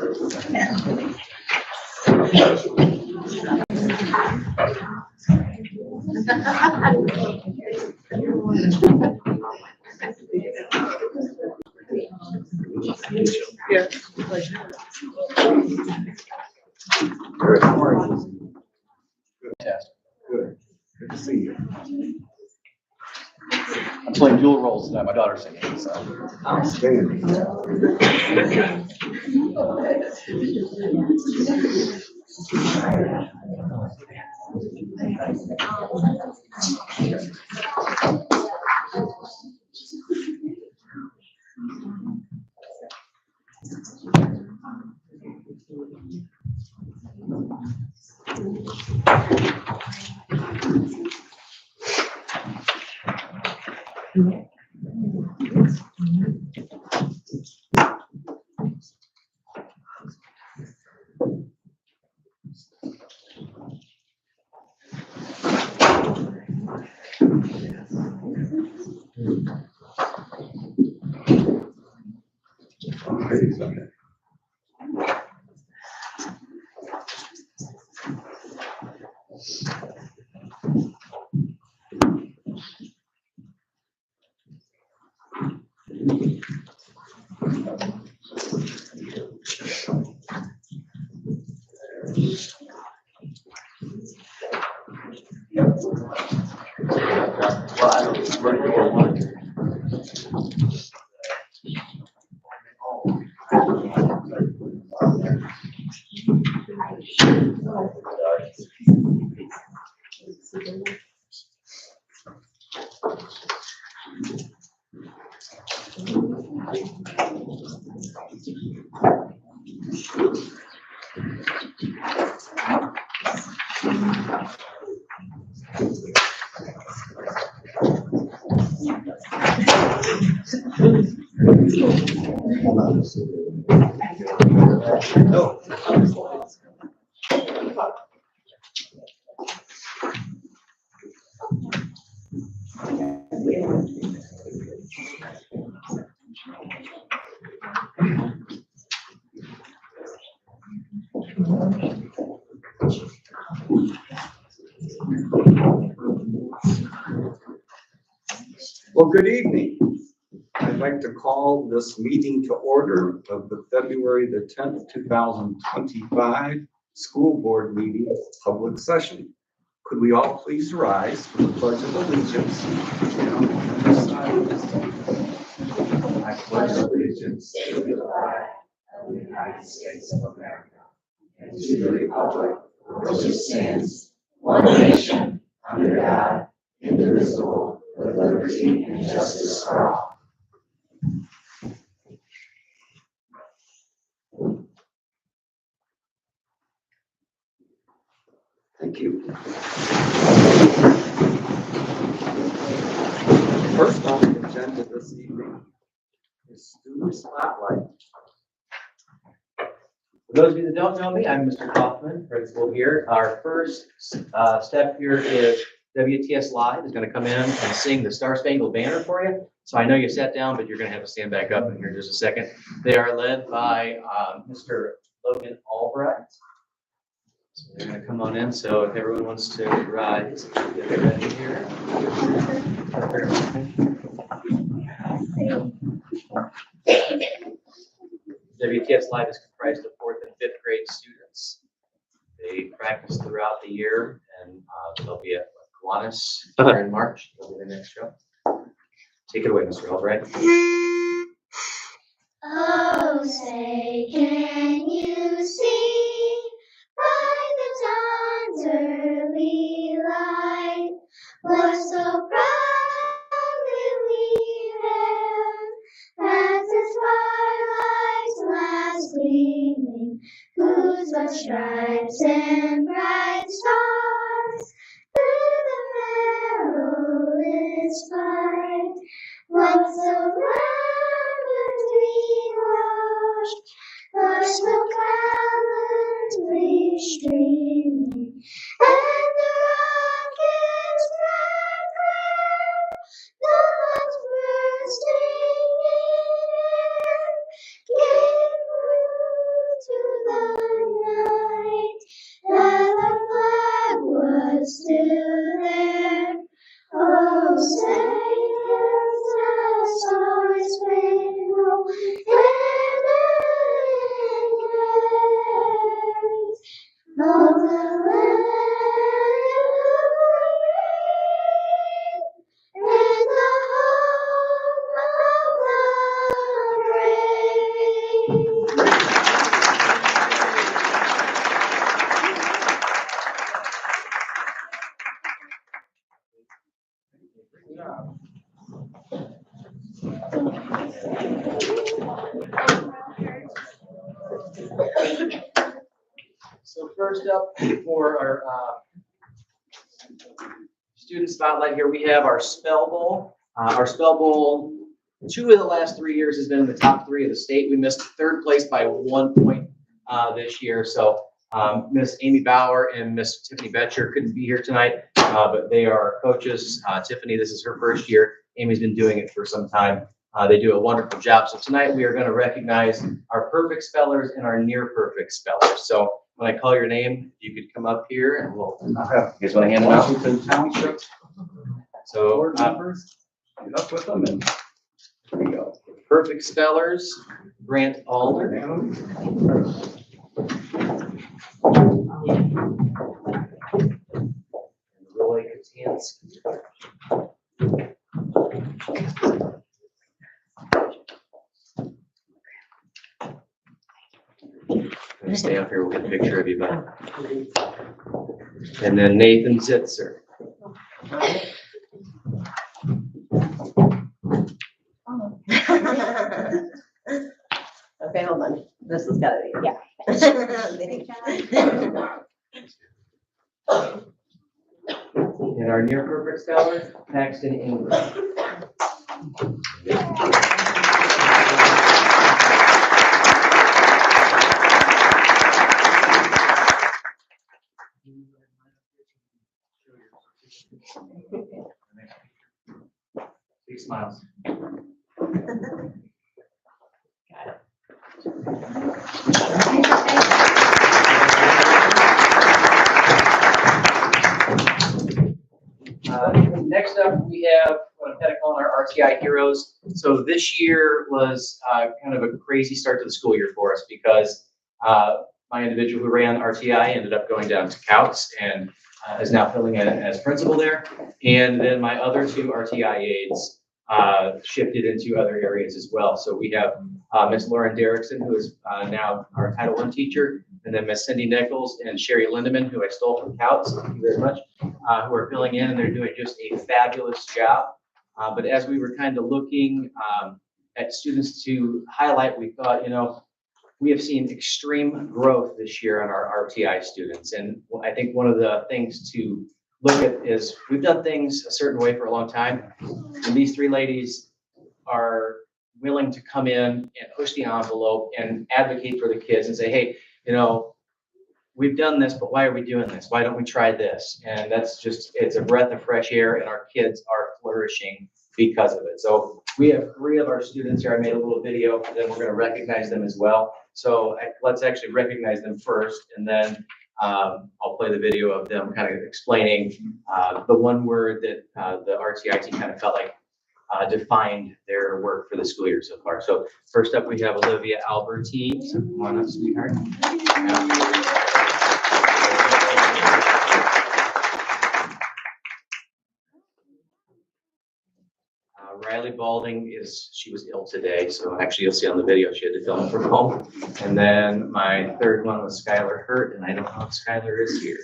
Yeah. Fantastic. Good. Good to see you. I'm playing dual roles tonight. My daughter's singing, so. Outstanding. No. Well, good evening. I'd like to call this meeting to order of the February the 10th, 2025 school board meeting public session. Could we all please rise for the Pledge of Allegiance? I pledge allegiance to the flag of the United States of America and to the republic for which it stands, one nation, under God, indivisible, with liberty and justice for all. Thank you. First on the agenda this evening is student spotlight. For those of you that don't know me, I'm Mr. Kaufman, principal here. Our first step here is WTS Live is going to come in and sing the Star Spangled Banner for you. So I know you sat down, but you're going to have to stand back up in here in just a second. They are led by Mr. Logan Albright. So they're going to come on in. So if everyone wants to rise, get ready here. WTS Live is comprised of 4th and 5th grade students. They practice throughout the year, and they'll be at Kiwanis here in March. They'll be the next show. Take it away, Mr. Albright. Oh, say, can you see by the dawn's early light what so proudly we hailed as the twilight's last gleaming, whose but stripes and bright stars through the perilous fight, what so the smoke gallantly streaming, and the rockets crackling, the guns bursting in air, gave proof to night that the flag was still there. Oh, say is that star-spangled banner grace of the land of the free and the home of the brave. So first up for our student spotlight here, we have our Spell Bowl. Our Spell Bowl, 2 of the last 3 years has been in the top 3 of the state. We missed 3rd place by 1 point this year. So Miss Amy Bauer and Miss Tiffany Betcher couldn't be here tonight, but they are coaches. Tiffany, this is her first year. Amy's been doing it for some time. They do a wonderful job. So tonight we are going to recognize our perfect spellers and our near perfect spellers. So when I call your name, you could come up here and we'll, you guys want to hand them out? Washington Township So board members, get up with them and there you go. perfect spellers, Grant Alder. Roy Katanski. Stay up here, we'll get a picture of you, bud. And then Nathan Zitzer. Okay, hold on. This has got to be. Yeah. And our near perfect speller, Paxton Ingram. Big smiles. Next up, we have what I'm kind of calling our RTI heroes. So this year was kind of a crazy start to the school year for us because my individual who ran RTI ended up going down to Couts and is now filling in as principal there. And then my other 2 RTI aides shifted into other areas as well. So we have Miss Lauren Derrickson, who is now our Title I teacher, and then Miss Cindy Nichols and Sherry Lindeman, who I stole from Couts, thank you very much, who are filling in, and they're doing just a fabulous job. But as we were kind of looking at students to highlight, we thought, you know, we have seen extreme growth this year on our RTI students. And I think one of the things to look at is we've done things a certain way for a long time. And these 3 ladies are willing to come in and push the envelope and advocate for the kids and say, hey, you know, we've done this, but why are we doing this? Why don't we try this? And that's just, it's a breath of fresh air, and our kids are flourishing because of it. So we have 3 of our students here. I made a little video, and then we're going to recognize them as well. So let's actually recognize them first, and then I'll play the video of them kind of explaining the one word that the RTI team kind of felt like defined their work for the school year so far. So first up, we have Olivia Alberti. So come on up, sweetheart. Riley Balding she was ill today, so actually you'll see on the video she had to film from home. And then my third one was Skylar Hurt, and I don't know if Skylar is here.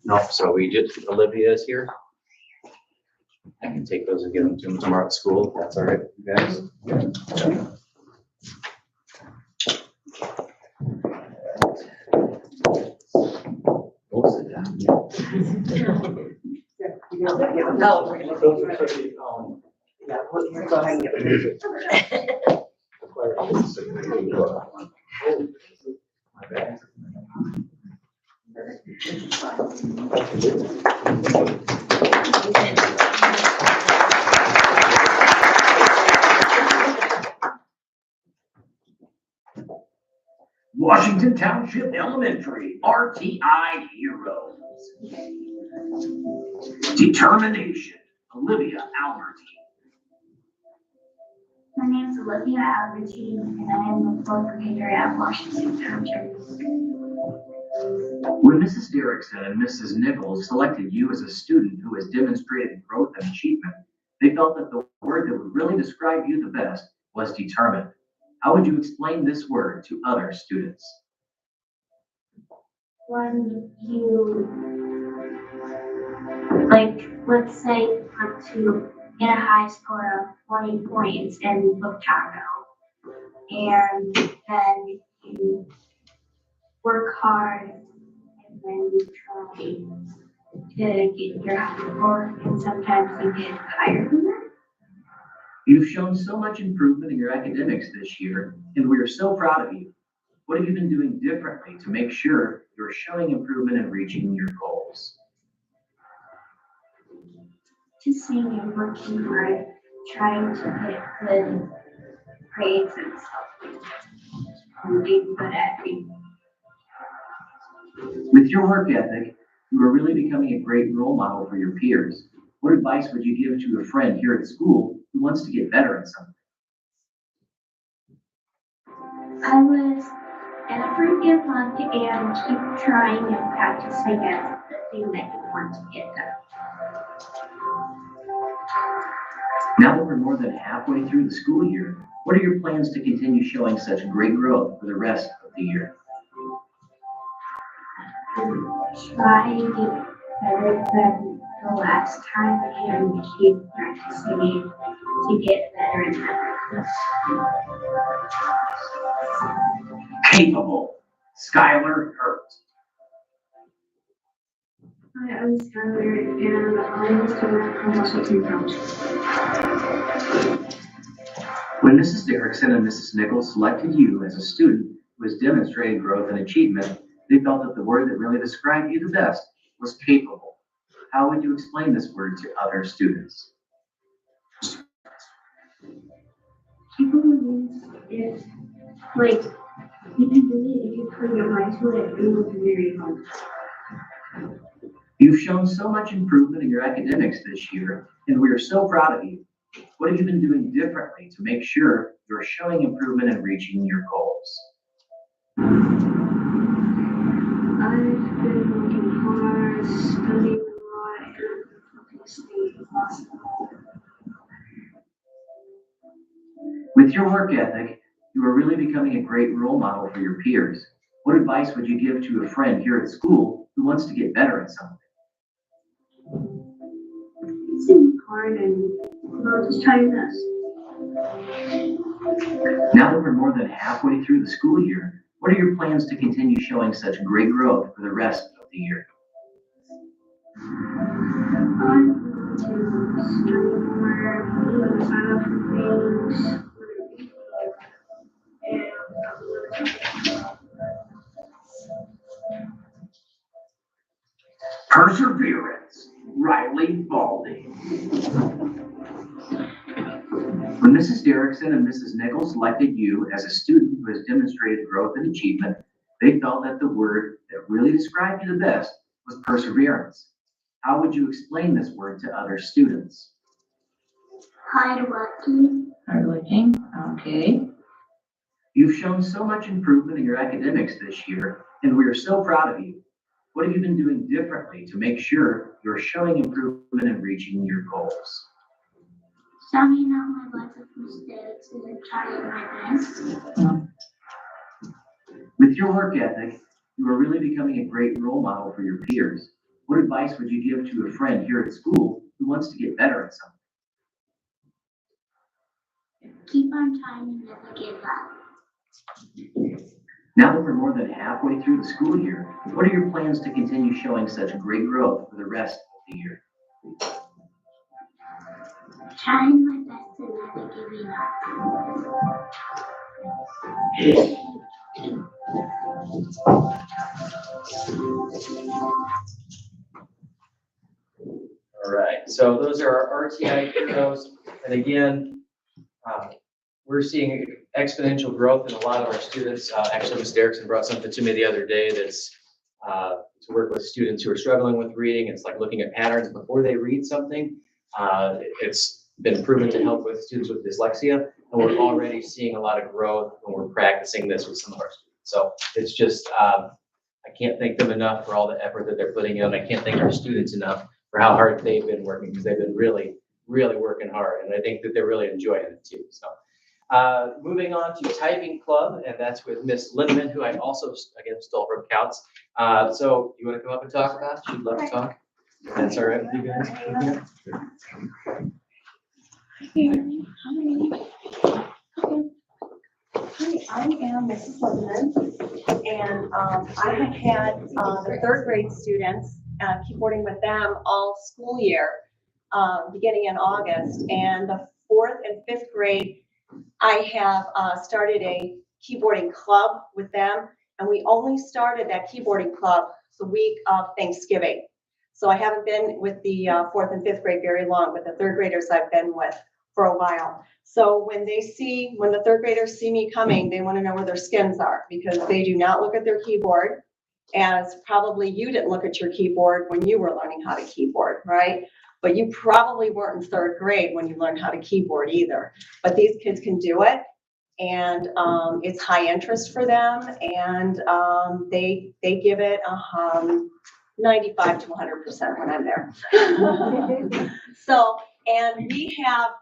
No, so Olivia is here. I can take those and give them to them tomorrow at school, if that's all right with you guys. No, we're gonna go. Yeah, go ahead and get it. Washington Township Elementary, RTI Heroes. Determination, Olivia Albertine. My name is Olivia Albertine, and I am the fourth grader at Washington Township. When Mrs. Derrickson and Mrs. Nichols selected you as a student who has demonstrated growth and achievement, they felt that the word that would really describe you the best was determined. How would you explain this word to other students? When you, like, let's say you want to get a high score of 20 points in book taco, and then you work hard, and then you try to get your high score, and sometimes you get higher than that. You've shown so much improvement in your academics this year, and we are so proud of you. What have you been doing differently to make sure you're showing improvement and reaching your goals? Just seeing and working hard, trying to get good grades and stuff, and being good at reading. With your work ethic, you are really becoming a great role model for your peers. What advice would you give to a friend here at school who wants to get better at something? I would never give up and keep trying and practicing at the thing that you want to get done. Now that we're more than halfway through the school year, what are your plans to continue showing such great growth for the rest of the year? Try to get better than the last time and keep practicing to get better and better. Capable, Skylar Hurt. Hi, I'm Skylar, and I'm a student from Washington Township. When Mrs. Derrickson and Mrs. Nichols selected you as a student who has demonstrated growth and achievement, they felt that the word that really described you the best was capable. How would you explain this word to other students? Capable means if, like, you can do it if you put your mind to it, it will be very hard. You've shown so much improvement in your academics this year, and we are so proud of you. What have you been doing differently to make sure you're showing improvement and reaching your goals? I've been working hard, studying a lot, and focusing lots. With your work ethic, you are really becoming a great role model for your peers. What advice would you give to a friend here at school who wants to get better at something? It's hard and just try your best. Now that we're more than halfway through the school year, what are your plans to continue showing such great growth for the rest of the year? I'm going to study more, sign up for things, Perseverance, Riley Baldy. When Mrs. Derrickson and Mrs. Nichols selected you as a student who has demonstrated growth and achievement, they felt that the word that really described you the best was perseverance. How would you explain this word to other students? hardworking. Hardworking, okay. You've shown so much improvement in your academics this year, and we are so proud of you. What have you been doing differently to make sure you're showing improvement and reaching your goals? Summing up my lots of mistakes and trying my best. With your work ethic, you are really becoming a great role model for your peers. What advice would you give to a friend here at school who wants to get better at something? Keep on trying and never give up. Now that we're more than halfway through the school year, what are your plans to continue showing such great growth for the rest of the year? Trying my best and never giving up. All right, so those are our RTI heroes. And again, we're seeing exponential growth in a lot of our students. Actually, Ms. Derrickson brought something to me the other day that's to work with students who are struggling with reading. It's like looking at patterns before they read something. It's been proven to help with students with dyslexia, and we're already seeing a lot of growth when we're practicing this with some of our students. So it's just, I can't thank them enough for all the effort that they're putting in. I can't thank our students enough for how hard they've been working, because they've been really, really working hard, and I think that they're really enjoying it too. So moving on to typing club, and that's with Miss Lindeman, who I also again stole from Counts. So you want to come up and talk about it? She'd love to talk. That's all right with you guys? Hi, I am Mrs. Lindeman, and I have had the third grade students keyboarding with them all school year, beginning in August, and the fourth and fifth grade, I have started a keyboarding club with them, and we only started that keyboarding club the week of Thanksgiving. So I haven't been with the fourth and fifth grade very long, but the third graders I've been with for a while. So when the third graders see me coming, they want to know where their skins are, because they do not look at their keyboard, as probably you didn't look at your keyboard when you were learning how to keyboard, right? But you probably weren't in third grade when you learned how to keyboard either. But these kids can do it, and it's high interest for them, and they give it 95 to 100% when I'm there. So, and we have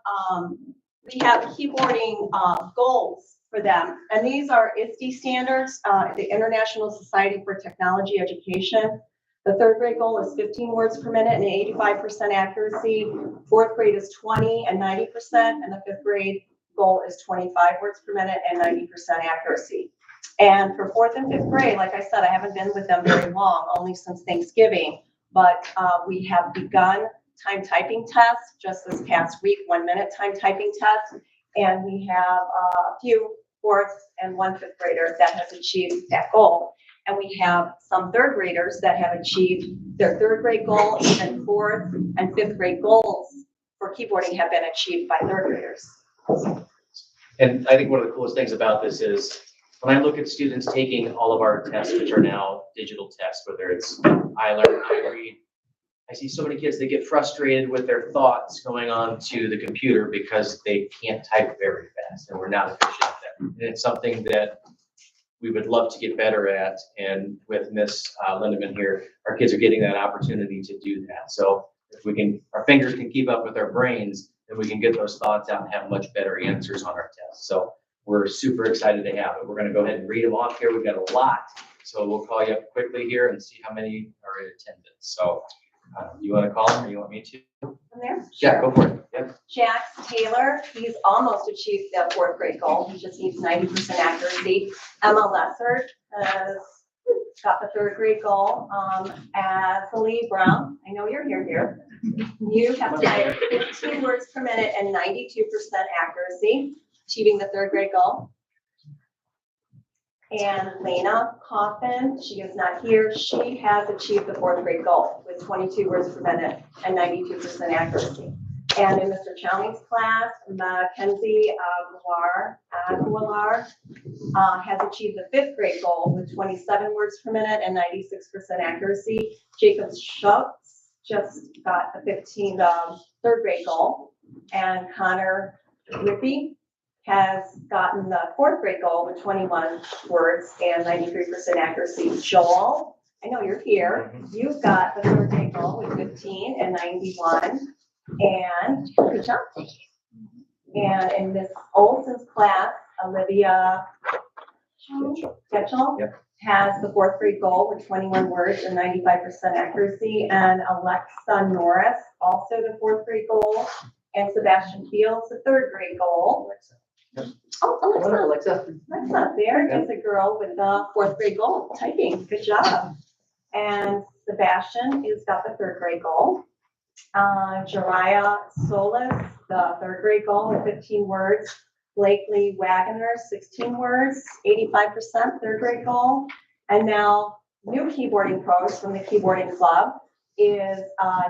keyboarding goals for them, and these are ISTE standards, the International Society for Technology Education. The third grade goal is 15 words per minute and 85% accuracy. Fourth grade is 20 and 90%, and the fifth grade goal is 25 words per minute and 90% accuracy. And for fourth and fifth grade, like I said, I haven't been with them very long, only since Thanksgiving, but we have begun time typing tests just this past week, 1 minute time typing test, and we have a few fourth and one fifth grader that has achieved that goal. And we have some third graders that have achieved their third grade goal, even fourth and fifth grade goals for keyboarding have been achieved by third graders. And I think one of the coolest things about this is when I look at students taking all of our tests, which are now digital tests, whether it's iLearn, iRead, I see so many kids that get frustrated with their thoughts going on to the computer because they can't type very fast and we're not efficient at that. And it's something that we would love to get better at. And with Miss Lindeman here, our kids are getting that opportunity to do that. So if we can, our fingers can keep up with our brains, then we can get those thoughts out and have much better answers on our tests. So we're super excited to have it. We're going to go ahead and read them off here. We've got a lot. So we'll call you up quickly here and see how many are in attendance. So you want to call them or you want me to? From there? Yeah, go for it. Yep. Jax Taylor, he's almost achieved the fourth grade goal. He just needs 90% accuracy. Emma Lessard has got the third grade goal. Lee Brown, I know you're here. You have typed 15 words per minute and 92% accuracy, achieving the third grade goal. And Lena Coffin, she is not here. She has achieved the fourth grade goal with 22 words per minute and 92% accuracy. And in Mr. Chowning's class, Mackenzie Aguilar has achieved the fifth grade goal with 27 words per minute and 96% accuracy. Jacob Schutz just got the third grade goal. And Connor Rippey has gotten the fourth grade goal with 21 words and 93% accuracy. Joel, I know you're here. You've got the third grade goal with 15 and 91. And good job. And in Miss Olson's class, Olivia Ketchel has the fourth grade goal with 21 words and 95% accuracy. And Alexa Norris, also the fourth grade goal. And Sebastian Fields, the third grade goal. Oh, Alexa there is a girl with the fourth grade goal, typing. Good job. And Sebastian has got the third grade goal. Jariah Solis, the third grade goal with 15 words. Blakely Wagoner, 16 words, 85% third grade goal. And now new keyboarding pros from the keyboarding club. is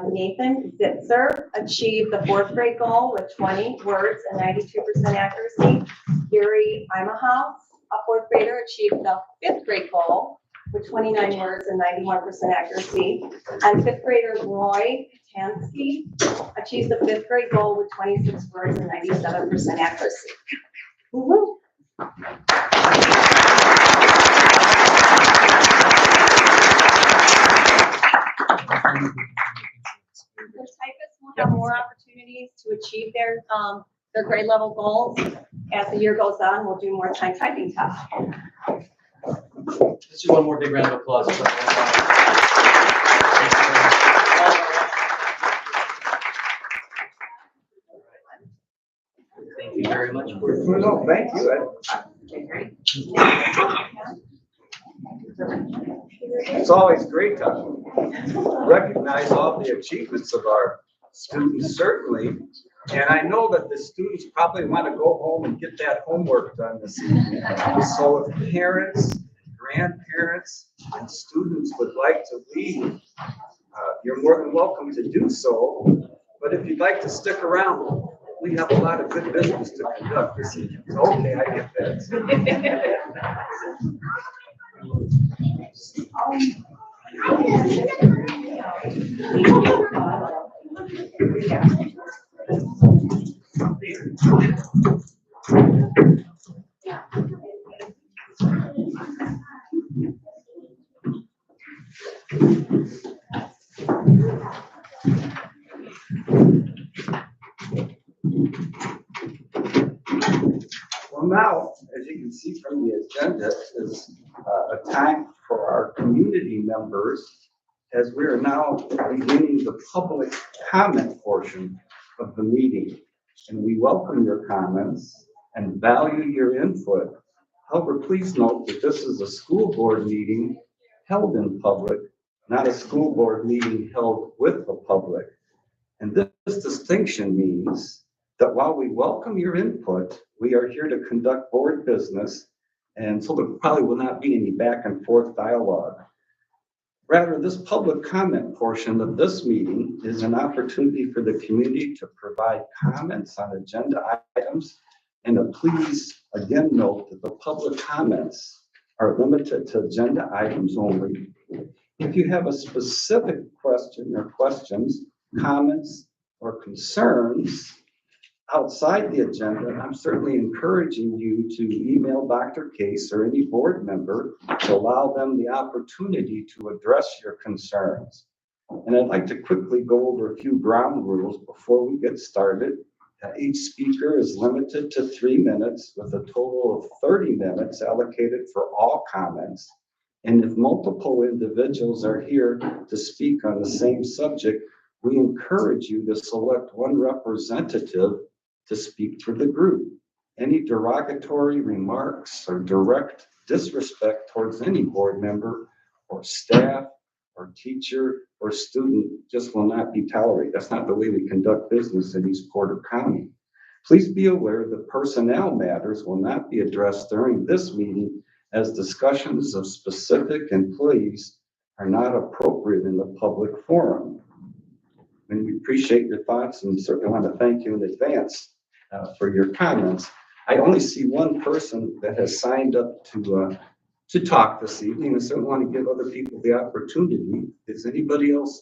Nathan Zitzer, achieved the 4th grade goal with 20 words and 92% accuracy. Yuri Imahouse, a 4th grader, achieved the 5th grade goal with 29 words and 91% accuracy. And 5th grader Roy Tansky achieves the 5th grade goal with 26 words and 97% accuracy. Woo-hoo. The typists will have more opportunities to achieve their grade level goals. As the year goes on, we'll do more time typing tests. Let's do one more big round of applause. Thank you very much. No, thank you. It's always great to recognize all the achievements of our students, certainly. And I know that the students probably want to go home and get that homework done this evening. So if parents, grandparents, and students would like to leave, you're more than welcome to do so. But if you'd like to stick around, we have a lot of good business to conduct this evening. So, okay, I get that. Well, now, as you can see from the agenda, is a time for our community members, as we are now beginning the public comment portion of the meeting. And we welcome your comments and value your input. However, please note that this is a school board meeting held in public, not a school board meeting held with the public. And this distinction means that while we welcome your input, we are here to conduct board business, and so there probably will not be any back and forth dialogue. Rather, this public comment portion of this meeting is an opportunity for the community to provide comments on agenda items. And please, again, note that the public comments are limited to agenda items only. If you have a specific question or questions, comments, or concerns outside the agenda, I'm certainly encouraging you to email Dr. Case or any board member to allow them the opportunity to address your concerns. And I'd like to quickly go over a few ground rules before we get started. Each speaker is limited to 3 minutes with a total of 30 minutes allocated for all comments. And if multiple individuals are here to speak on the same subject, we encourage you to select one representative to speak for the group. Any derogatory remarks or direct disrespect towards any board member or staff or teacher or student just will not be tolerated. That's not the way we conduct business in East Porter County. Please be aware that personnel matters will not be addressed during this meeting, as discussions of specific employees are not appropriate in the public forum. And we appreciate your thoughts and certainly want to thank you in advance for your comments. I only see one person that has signed up to talk this evening, and certainly want to give other people the opportunity. Does anybody else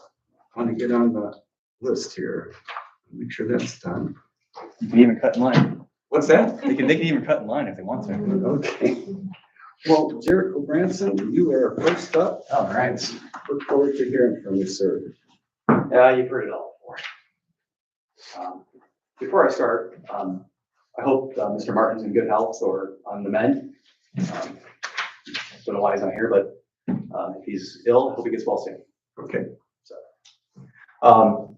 want to get on the list here? Make sure that's done. You can even cut in line. What's that? They can even cut in line if they want to. Okay. Well, Jericho Branson, you are first up. All right. Look forward to hearing from you, sir. You've heard it all before. Before I start, I hope Mr. Martin's in good health or on the mend. Don't know why he's not here, but if he's ill, I hope he gets well soon. Okay. So, all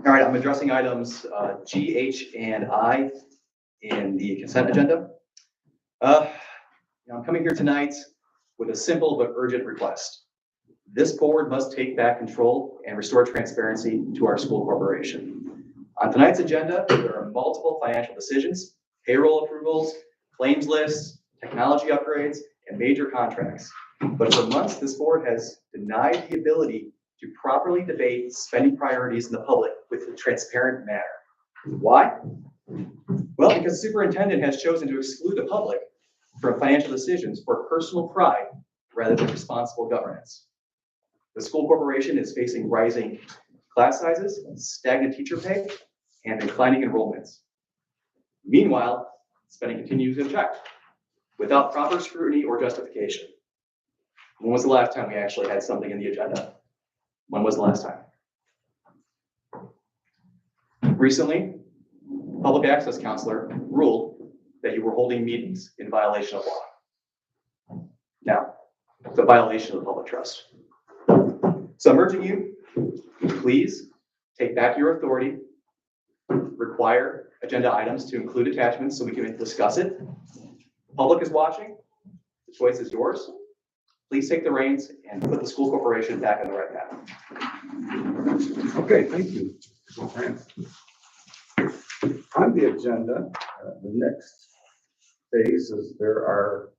right, I'm addressing items G, H, and I in the consent agenda. I'm coming here tonight with a simple but urgent request. This board must take back control and restore transparency to our school corporation. On tonight's agenda, there are multiple financial decisions, payroll approvals, claims lists, technology upgrades, and major contracts. But for months, this board has denied the ability to properly debate spending priorities in the public with a transparent manner. Why? Well, because the superintendent has chosen to exclude the public from financial decisions for personal pride rather than responsible governance. The school corporation is facing rising class sizes, stagnant teacher pay, and declining enrollments. Meanwhile, spending continues unchecked without proper scrutiny or justification. When was the last time we actually had something in the agenda? When was the last time? Recently, public access counselor ruled that you were holding meetings in violation of law. Now, it's a violation of the public trust. So I'm urging you, please take back your authority, require agenda items to include attachments so we can discuss it. The public is watching. The choice is yours. Please take the reins and put the school corporation back on the right path. Okay, thank you. On the agenda, the next phase is there are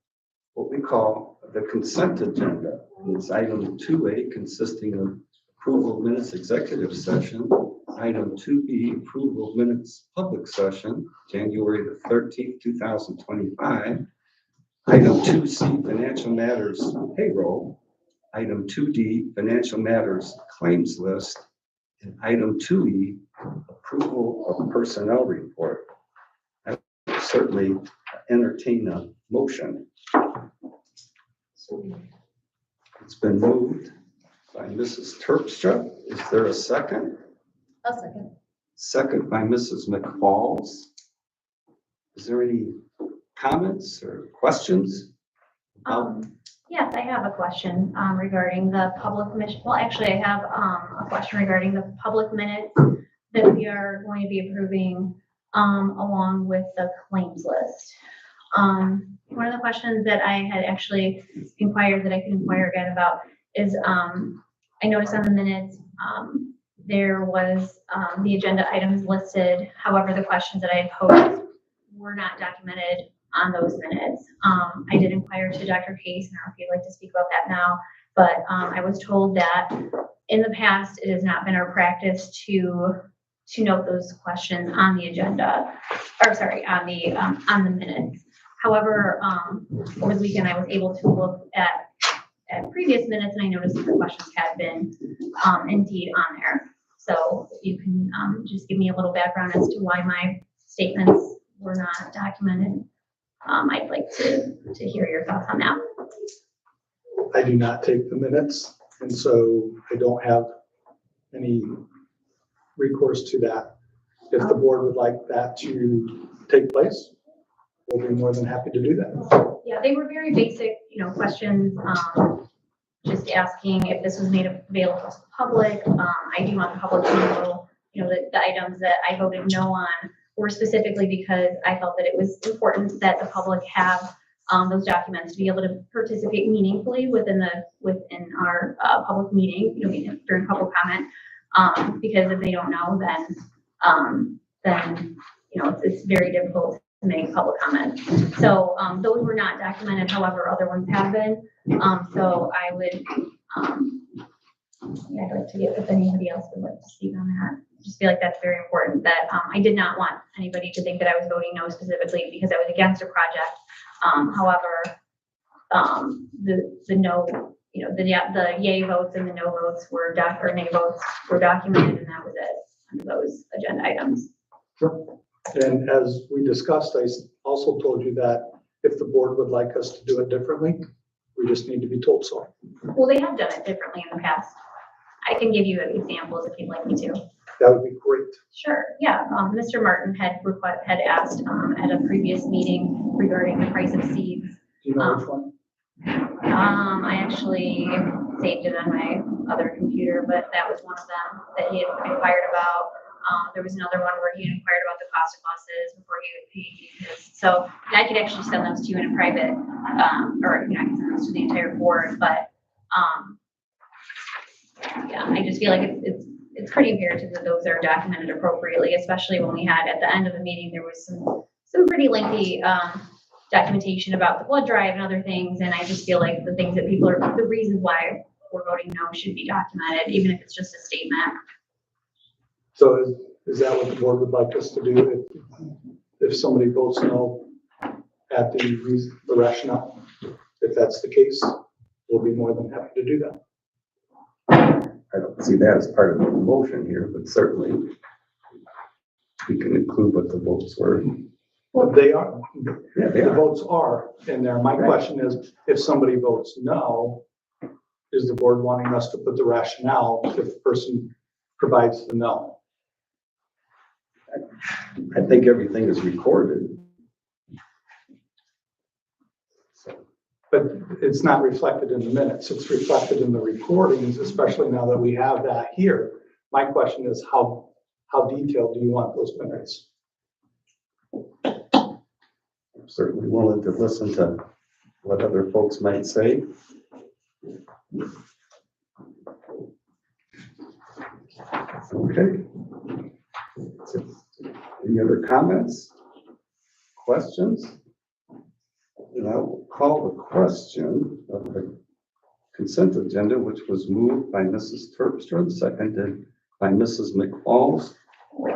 what we call the consent agenda. It's item 2A consisting of approval of minutes executive session, item 2B approval of minutes public session, January the 13th, 2025, item 2C financial matters payroll, item 2D financial matters claims list, and item 2E approval of personnel report. I would certainly entertain a motion. It's been moved by Mrs. Terpstra. Is there a second? A second. Second by Mrs. McFalls. Is there any comments or questions? Yes, I have a question regarding the public mission. Well, actually, I have a question regarding the public minutes that we are going to be approving along with the claims list. One of the questions that I had actually inquired that I could inquire again about is I noticed on the minutes there was the agenda items listed. However, the questions that I had posed were not documented on those minutes. I did inquire to Dr. Case, and I don't know if you'd like to speak about that now, but I was told that in the past, it has not been our practice to note those questions on the agenda, or sorry, on the minutes. However, over the weekend, I was able to look at previous minutes, and I noticed that the questions had been indeed on there. So if you can just give me a little background as to why my statements were not documented. I'd like to hear your thoughts on that. I do not take the minutes, and so I don't have any recourse to that. If the board would like that to take place, we'll be more than happy to do that. Yeah, they were very basic, questions, just asking if this was made available to the public. I do want the public to know, the items that I voted no on were specifically because I felt that it was important that the public have those documents to be able to participate meaningfully within our public meeting, during public comment. Because if they don't know, then it's very difficult to make public comment. So those were not documented. However, other ones have been. So I would, I'd like to get if anybody else would like to speak on that. Just feel like that's very important, that I did not want anybody to think that I was voting no specifically because I was against a project. However, the no, the yay votes and the no votes were or nay votes were documented, and that was it under those agenda items. Sure. And as we discussed, I also told you that if the board would like us to do it differently, we just need to be told so. Well, they have done it differently in the past. I can give you examples if you'd like me to. That would be great. Sure, yeah. Mr. Martin had asked at a previous meeting regarding the price of seeds. Do you know which one? I actually saved it on my other computer, but that was one of them that he had inquired about. There was another one where he had inquired about the cost of buses before he paid his. So I could actually send those to you in a private, or I can send those to the entire board, but yeah, I just feel like it's pretty imperative that those are documented appropriately, especially when we had at the end of the meeting, there was some pretty lengthy documentation about the blood drive and other things. And I just feel like the things that the reasons why before voting no should be documented, even if it's just a statement. So is that what the board would like us to do if somebody votes no at the rationale? If that's the case, we'll be more than happy to do that. I don't see that as part of the motion here, but certainly we can include what the votes were. Well, they are, Yeah, they the are. votes are in there. My question is, if somebody votes no, is the board wanting us to put the rationale if the person provides the no? I think everything is recorded. But it's not reflected in the minutes. It's reflected in the recordings, especially now that we have that here. My question is, how detailed do you want those minutes? I'm certainly willing to listen to what other folks might say. Okay. Any other comments? Questions? And I will call the question of the consent agenda, which was moved by Mrs. Terpstra, seconded by Mrs. McFalls.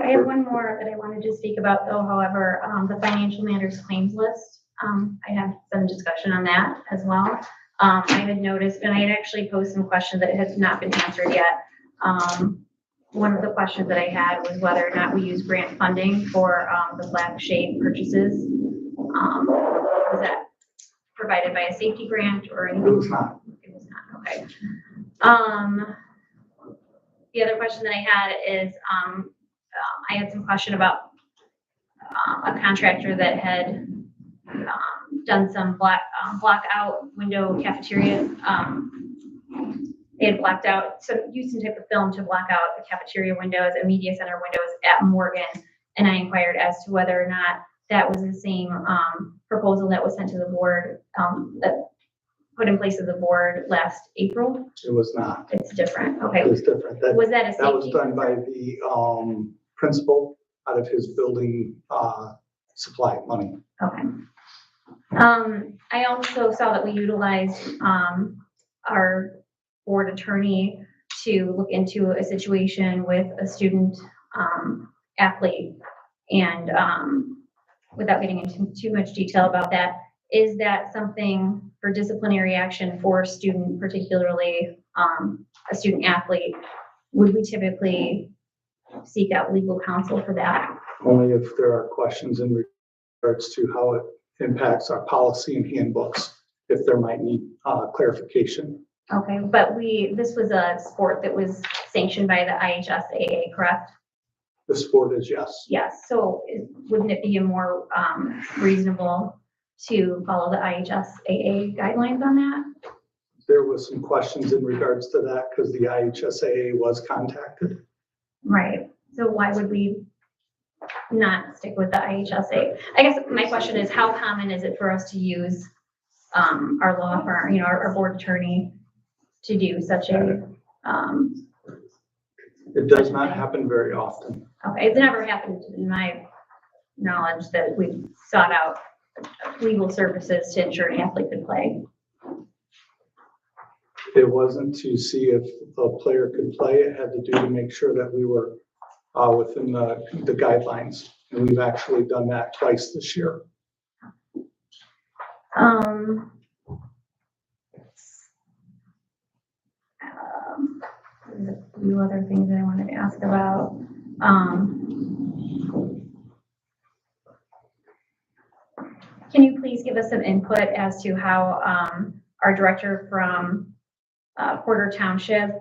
I have one more that I wanted to speak about though, however, the financial matters claims list. I had some discussion on that as well. I had noticed, and I had actually posed some questions that had not been answered yet. One of the questions that I had was whether or not we use grant funding for the black shade purchases. Was that provided by a safety grant or anything? It was not. It was not, okay. The other question that I had is, I had some question about a contractor that had done some block out window cafeteria. They had blacked out, so used some type of film to block out the cafeteria windows and media center windows at Morgan. And I inquired as to whether or not that was the same proposal that was sent to the board, that put in place of the board last April. It was not. It's different, okay. It was different. Was that a safety? That was done by the principal out of his building supply money. Okay. I also saw that we utilized our board attorney to look into a situation with a student athlete. And without getting into too much detail about that, is that something for disciplinary action for a student, particularly a student athlete? Would we typically seek out legal counsel for that? Only if there are questions in regards to how it impacts our policy and handbooks, if there might need clarification. Okay, but this was a sport that was sanctioned by the IHSAA, correct? The sport is yes. Yes, so wouldn't it be more reasonable to follow the IHSAA guidelines on that? There was some questions in regards to that because the IHSAA was contacted. Right, so why would we not stick with the IHSAA? I guess my question is, how common is it for us to use our law firm, our board attorney to do such a, It does not happen very often. okay, it's never happened in my knowledge that we've sought out legal services to ensure an athlete could play. It wasn't to see if a player could play. It had to do to make sure that we were within the guidelines. And we've actually done that twice this year. There's a few other things that I wanted to ask about. Can you please give us some input as to how our director from Porter Township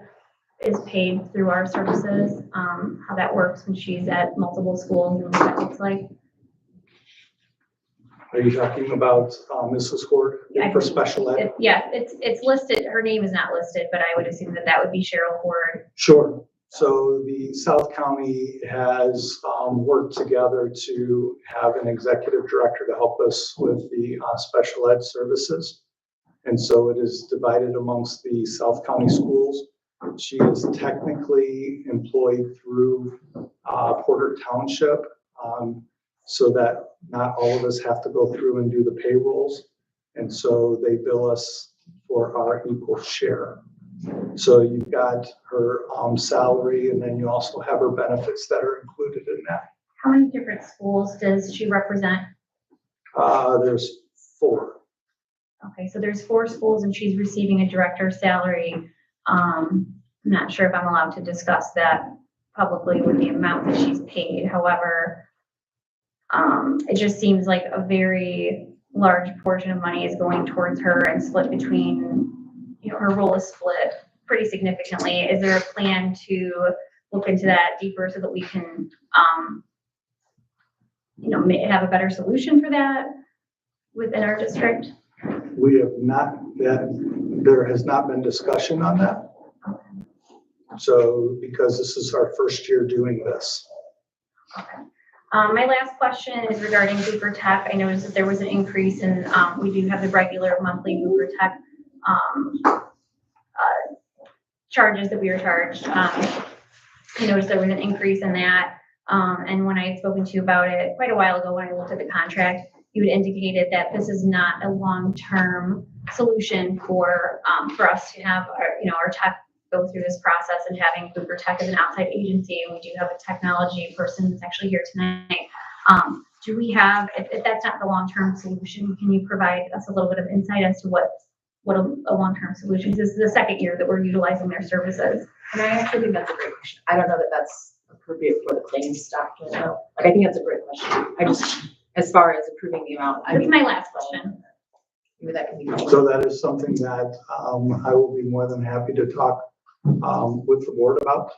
is paid through our services, how that works when she's at multiple schools and what that looks like? Are you talking about Mrs. Hort for special ed? Yeah, it's listed, her name is not listed, but I would assume that that would be Cheryl Hort. Sure. So the South County has worked together to have an executive director to help us with the special ed services. And so it is divided amongst the South County schools. She is technically employed through Porter Township, so that not all of us have to go through and do the payrolls. And so they bill us for our equal share. So you've got her salary, and then you also have her benefits that are included in that. How many different schools does she represent? There's 4. Okay, so there's 4 schools and she's receiving a director's salary. I'm not sure if I'm allowed to discuss that publicly with the amount that she's paid. However, it just seems like a very large portion of money is going towards her and split between, you know, her role is split pretty significantly. Is there a plan to look into that deeper so that we can, you know, have a better solution for that within our district? We have not, there has not been discussion on that. So, because this is our first year doing this. Okay. My last question is regarding Booker Tech. I noticed that there was an increase in, we do have the regular monthly Booker Tech charges that we are charged. I noticed there was an increase in that. And when I had spoken to you about it quite a while ago, when I looked at the contract, you had indicated that this is not a long-term solution for us to have our, you know, our tech go through this process, and having Booker Tech as an outside agency, and we do have a technology person that's actually here tonight. Do we have, if that's not the long-term solution, can you provide us a little bit of insight as to what a long-term solution is? This is the second year that we're utilizing their services. And I actually think that's a great question. I don't know that that's appropriate for the claims staff to know. Like, I think that's a great question. I just, as far as approving the amount, I That's mean, my last question. maybe that can be. So that is something that I will be more than happy to talk with the board about.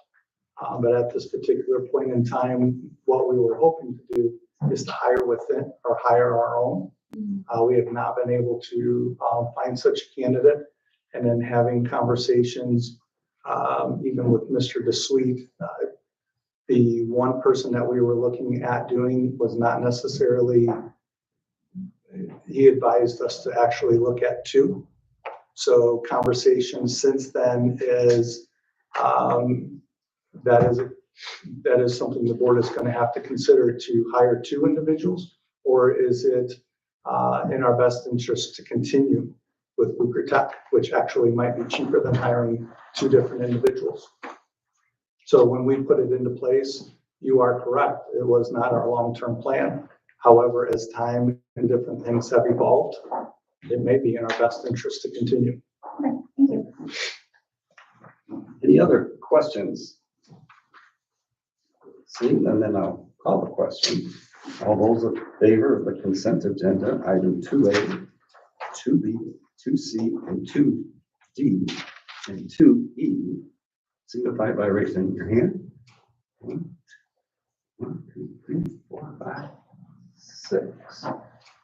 But at this particular point in time, what we were hoping to do is to hire within or hire our own. We have not been able to find such a candidate. And then having conversations, even with Mr. DeSweet, the one person that we were looking at doing was not necessarily, he advised us to actually look at 2. So conversations since then is, that is something the board is going to have to consider, to hire 2 individuals, or is it in our best interest to continue with Booker Tech, which actually might be cheaper than hiring 2 different individuals. So when we put it into place, you are correct. It was not our long-term plan. However, as time and different things have evolved, it may be in our best interest to continue. Okay, thank you. Any other questions? Seeing none, then I'll call the question. All those in favor of the consent agenda, item 2A, 2B, 2C, and 2D, and 2E, signify by raising your hand. 1, 2, 3, 4, 5, 6.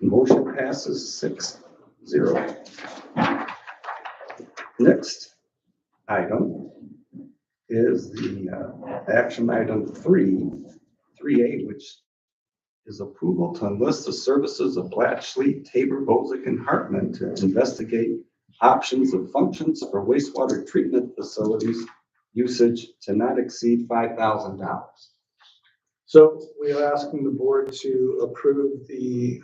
Motion passes 6-0. Next item is the action item 3A, which is approval to enlist the services of Blatchley, Tabor, Bozick, and Hartman to investigate options of functions for wastewater treatment facilities usage to not exceed $5,000. So we are asking the board to approve the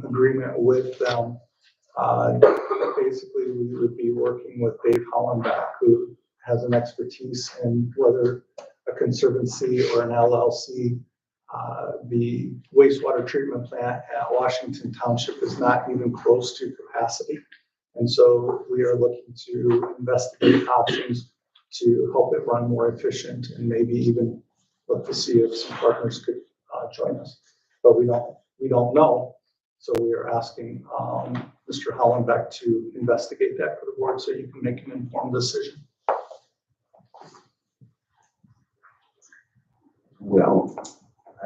agreement with them. Basically, we would be working with Dave Hollenbach, who has an expertise in whether a conservancy or an LLC. The wastewater treatment plant at Washington Township is not even close to capacity. And so we are looking to investigate options to help it run more efficient, and maybe even look to see if some partners could join us. But we don't know. So we are asking Mr. Hollenbeck to investigate that for the board so you can make an informed decision. Well,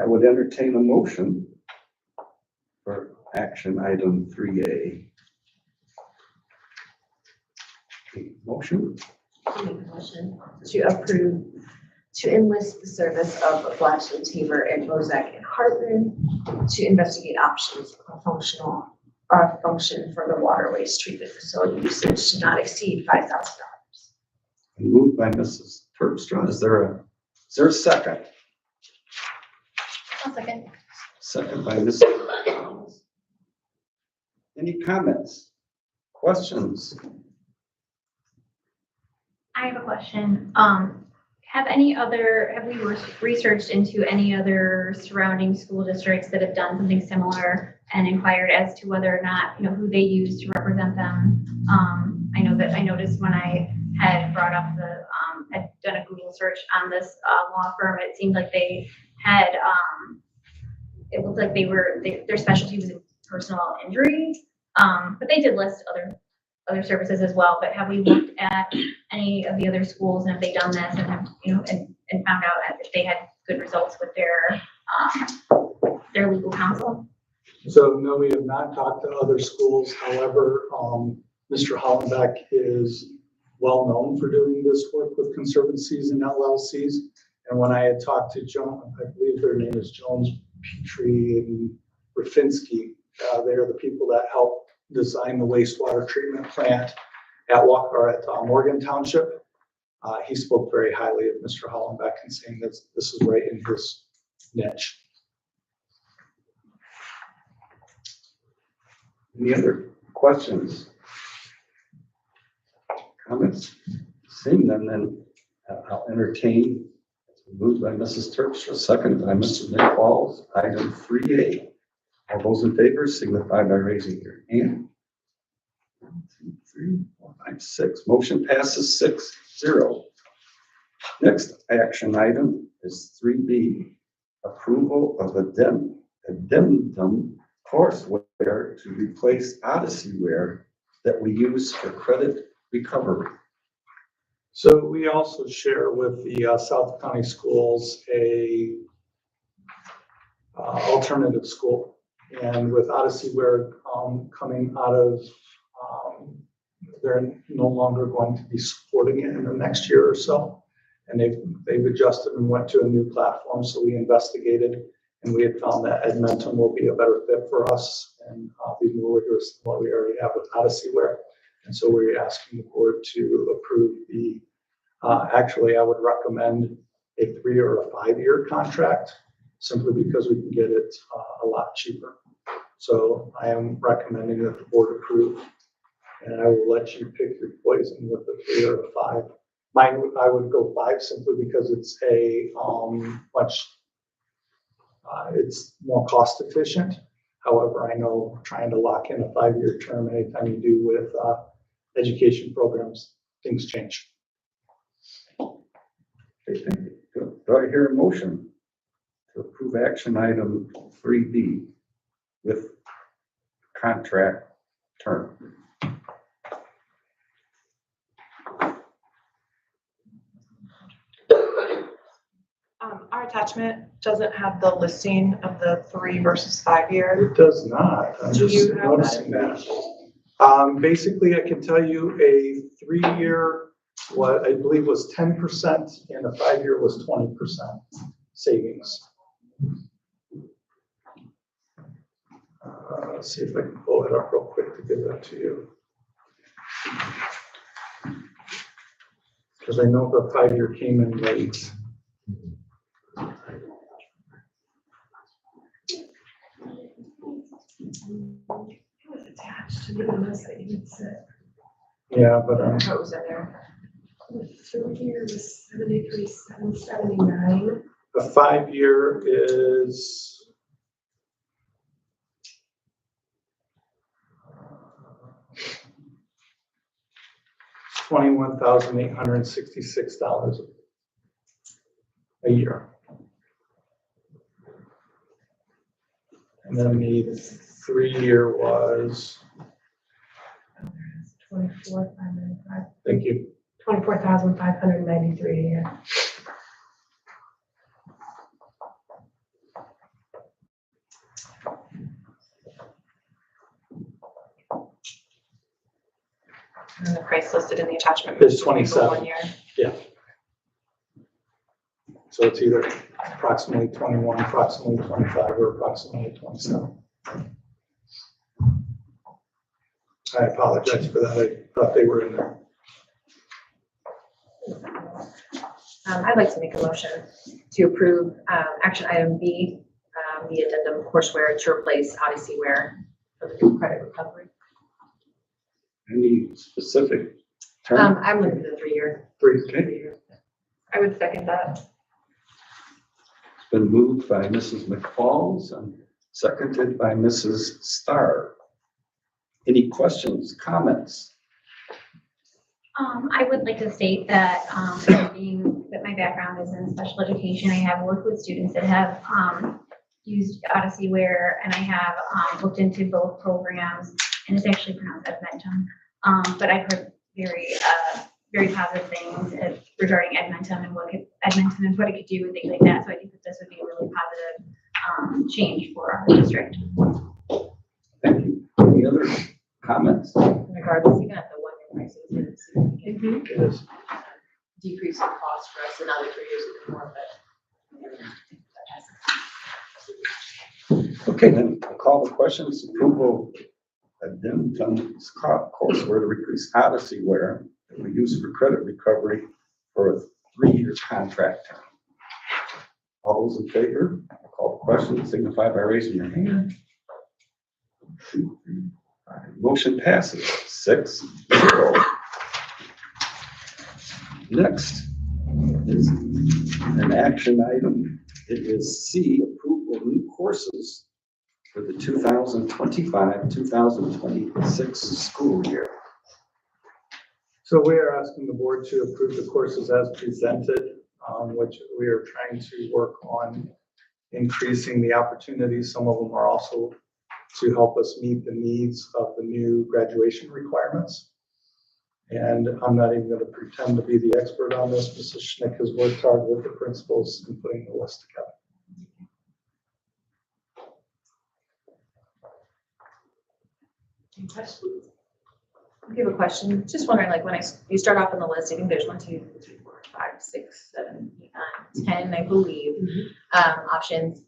I would entertain a motion for action item 3A. Motion? I'll make a motion to approve, to enlist the service of Blatchley, Tabor, and Bozak and Hartman to investigate options of a function for the water waste treatment facility usage to not exceed $5,000. Moved by Mrs. Terpstra. Is there a second? I'll second. Second by Mrs. Any comments? Questions? I have a question. Have we researched into any other surrounding school districts that have done something similar and inquired as to whether or not, who they use to represent them? I noticed when I had brought up had done a Google search on this law firm, it seemed like they had, it looked like their specialty was in personal injury. But they did list other services as well. But have we looked at any of the other schools, and have they done this and have, and found out if they had good results with their legal counsel? So no, we have not talked to other schools. However, Mr. Hollenbeck is well known for doing this work with conservancies and LLCs. And when I had talked to Joan, I believe their name is Jones, Petrie, and Rafinsky, they are the people that helped design the wastewater treatment plant at Morgan Township. He spoke very highly of Mr. Hollenbeck and saying that this is right in his niche. Any other questions? Comments? Seeing none, then I'll entertain. Moved by Mrs. Terpstra, second by Mr. Nick Walls, item 3A. All those in favor signify by raising your hand. 1, 2, 3, 4, 5, 6. Motion passes 6-0. Next action item is 3B. Approval of addendum courseware to replace Odyssey-ware that we use for credit recovery. So we also share with the South County Schools a alternative school, and with Odyssey-ware coming out of, they're no longer going to be supporting it in the next year or so, and they've adjusted and went to a new platform. So we investigated, and we had found that Edmonton will be a better fit for us and be more rigorous than what we already have with Odyssey-ware. And so we're asking the board to approve the, actually, I would recommend a 3 or a 5-year contract, simply because we can get it a lot cheaper. So I am recommending that the board approve, and I will let you pick your poison with the 3 or a 5. I would go 5 simply because it's a it's more cost efficient. However, I know trying to lock in a 5-year term, anytime you do with education programs, things change. Okay, thank you. Do I hear a motion to approve action item 3B with contract term? Our attachment doesn't have the listing of the 3 versus 5 year. It does not. I'm Do just you have noticing that. Basically, I can tell you a 3-year, what I believe was 10%, and a 5-year was 20% savings. Let's see if I can pull it up real quick to give that to you. Because I know the 5-year came in late. It was attached to the list that you had said. Yeah, but What was in there? The 3-year was 73,779. a 5-year is $21,866 a year. And then the 3-year was, 24,595. thank you, 24,593 a year. And the price listed in the attachment Is was 27. 1 year. so it's either approximately 21, approximately 25, or approximately 27. I apologize for that. I thought they were in there. I'd like to make a motion to approve action item B, the addendum courseware to replace Odyssey-ware for the credit recovery. Any specific term? I'm looking at the 3-year. Okay. I would second that. It's been moved by Mrs. McFalls and seconded by Mrs. Starr. Any questions, comments? I would like to state that, being that my background is in special education, I have worked with students that have, used Courseware, and I have, looked into both programs, and it's actually pronounced Edmentum. But I've heard very positive things regarding Edmentum and what it could do and things like that. So I think that this would be a really positive, change for our district. Thank you. Any other comments? Regardless, even at the 1-year prices, it's a significant It is. decrease in cost for us, another 3 years would be more, but. Okay, then I'll call the questions. Approval addendum courseware to replace Odyssey-ware that we use for credit recovery for a 3-year contract term. All those in favor, I'll call the question, signify by raising your hand. 2, 3, 5. Motion passes 6-0. Next is an action item. It is C, approval of new courses for the 2025-2026 school year. So we are asking the board to approve the courses as presented, which we are trying to work on increasing the opportunities. Some of them are also to help us meet the needs of the new graduation requirements. And I'm not even going to pretend to be the expert on this. Mrs. Schnick has worked hard with the principals in putting the list together. Any questions? I have a question. Just wondering, like when you start off on the list, I think there's 1, 2, 3, 4, 5, 6, 7, 8, 9, 10, I believe, options.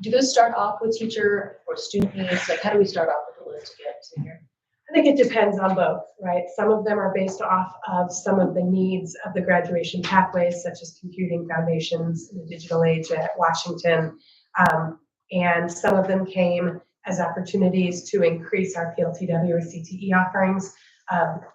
Do those start off with teacher or student needs? Like how do we start off with the list to get to here? I think it depends on both, right? Some of them are based off of some of the needs of the graduation pathways, such as computing foundations in the digital age at Washington. And some of them came as opportunities to increase our PLTW or CTE offerings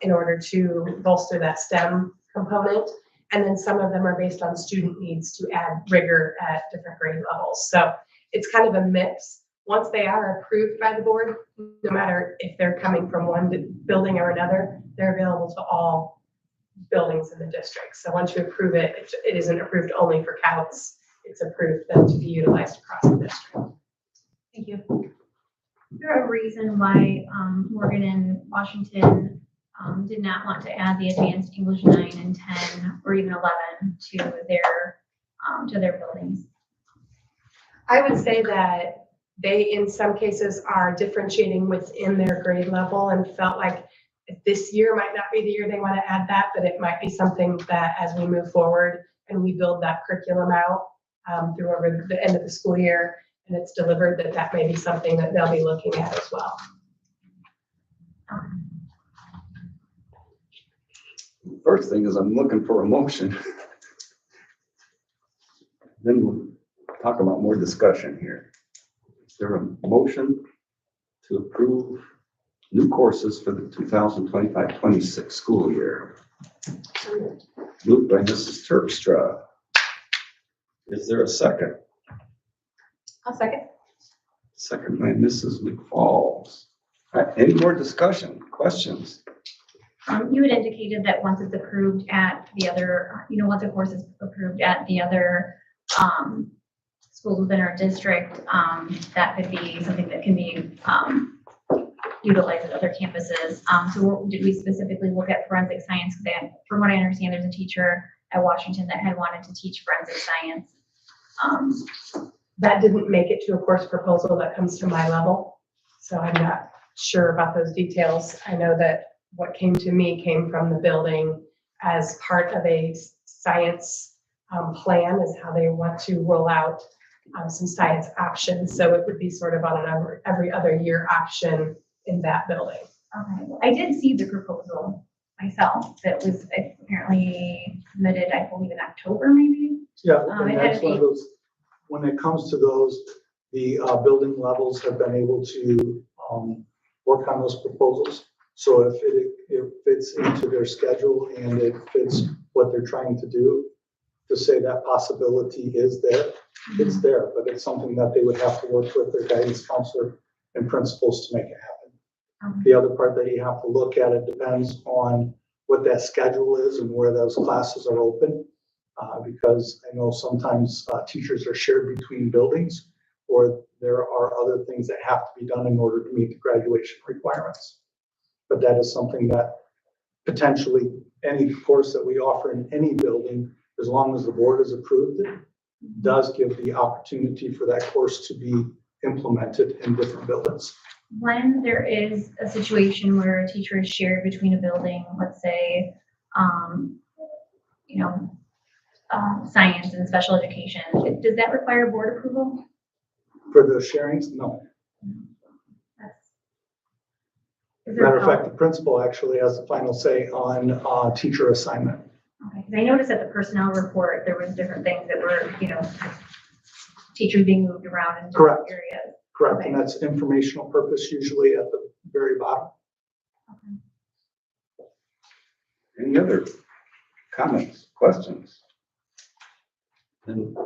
in order to bolster that STEM component. And then some of them are based on student needs to add rigor at different grade levels. So it's kind of a mix. Once they are approved by the board, no matter if they're coming from one building or another, they're available to all buildings in the district. So once you approve it, it isn't approved only for Couts. It's approved then to be utilized across the district. Thank you. Is there a reason why Morgan and Washington did not want to add the advanced English 9 and 10 or even 11 to their buildings? I would say that they, in some cases, are differentiating within their grade level and felt like this year might not be the year they want to add that, but it might be something that as we move forward and we build that curriculum out through over the end of the school year and it's delivered, that may be something that they'll be looking at as well. First thing is I'm looking for a motion. Then we'll talk about more discussion here. Is there a motion to approve new courses for the 2025-26 school year? Moved by Mrs. Terpstra. Is there a second? I'll second. Second by Mrs. McFalls. Any more discussion, questions? You had indicated that once it's approved at the other, once a course is approved at the other schools within our district, that could be something that can be utilized at other campuses. So did we specifically look at forensic science? Because from what I understand, there's a teacher at Washington that had wanted to teach forensic science. That didn't make it to a course proposal that comes to my level. So I'm not sure about those details. I know that what came to me came from the building as part of a science plan is how they want to roll out some science options. So it would be sort of on an every other year option in that building. Okay, well, I did see the proposal myself that was apparently submitted, I believe in October maybe. Yeah, It and had that's a one of date. those, when it comes to those, the building levels have been able to work on those proposals. So if it fits into their schedule and it fits what they're trying to do, to say that possibility is there, it's there, but it's something that they would have to work with their guidance counselor and principals to make it happen. The other part that you have to look at, it depends on what that schedule is and where those classes are open. Because I know sometimes teachers are shared between buildings, or there are other things that have to be done in order to meet the graduation requirements. But that is something that potentially any course that we offer in any building, as long as the board has approved it, does give the opportunity for that course to be implemented in different buildings. When there is a situation where a teacher is shared between a building, let's say, science and special education, does that require board approval? For the sharings, no. Is there Matter of no- fact, the principal actually has the final say on teacher assignment. Okay, 'cause I noticed at the personnel report, there was different things that were, teachers being moved around in different Correct. areas. Correct, and that's informational purpose usually at the very bottom. Any other comments, questions? Then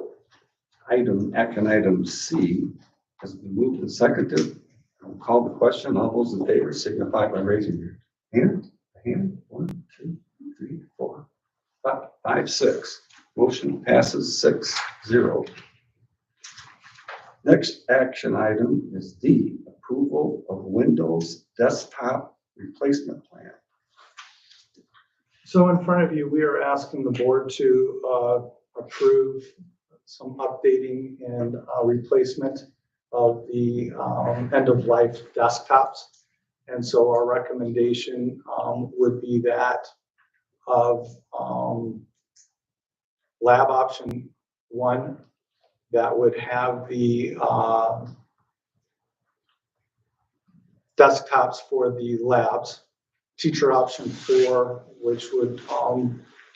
action item C has been moved and seconded. I'll call the question. All those in favor signify by raising your hand. 1, 2, 3, 4, 5, 6. Motion passes 6-0. Next action item is D, approval of Windows desktop replacement plan. So in front of you, we are asking the board to approve some updating and replacement of the end-of-life desktops. And so our recommendation would be that of lab option 1, that would have the desktops for the labs. Teacher option 4, which would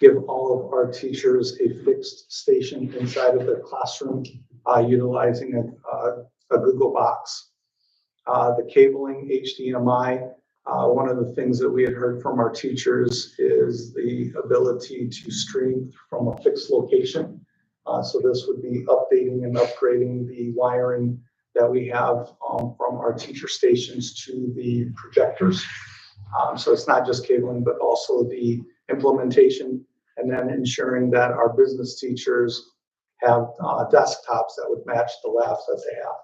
give all of our teachers a fixed station inside of their classroom, utilizing a Google box. The cabling HDMI, one of the things that we had heard from our teachers is the ability to stream from a fixed location. So this would be updating and upgrading the wiring that we have from our teacher stations to the projectors. So it's not just cabling, but also the implementation, and then ensuring that our business teachers have desktops that would match the labs that they have.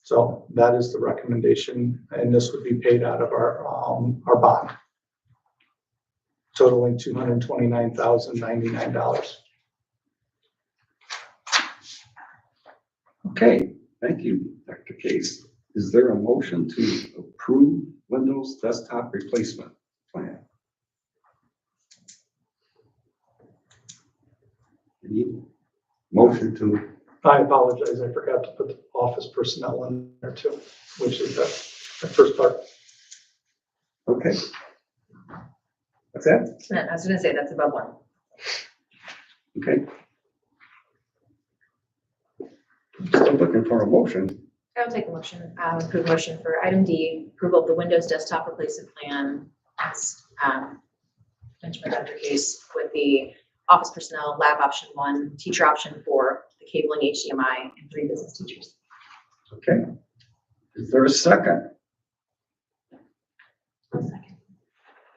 So that is the recommendation, and this would be paid out of our bond, totaling $229,099. Okay, thank you, Dr. Case. Is there a motion to approve Windows desktop replacement plan? Any motion to? I apologize, I forgot to put the office personnel in there too, which is the first part. Okay. What's that? I was gonna say, that's above 1. Okay. Still looking for a motion. I'll take a motion, approve motion for item D, approval of the Windows desktop replacement plan, as mentioned by Dr. Case, with the office personnel, lab option 1, teacher option 4, the cabling HDMI, and 3 business teachers. Okay. Is there a second? Second.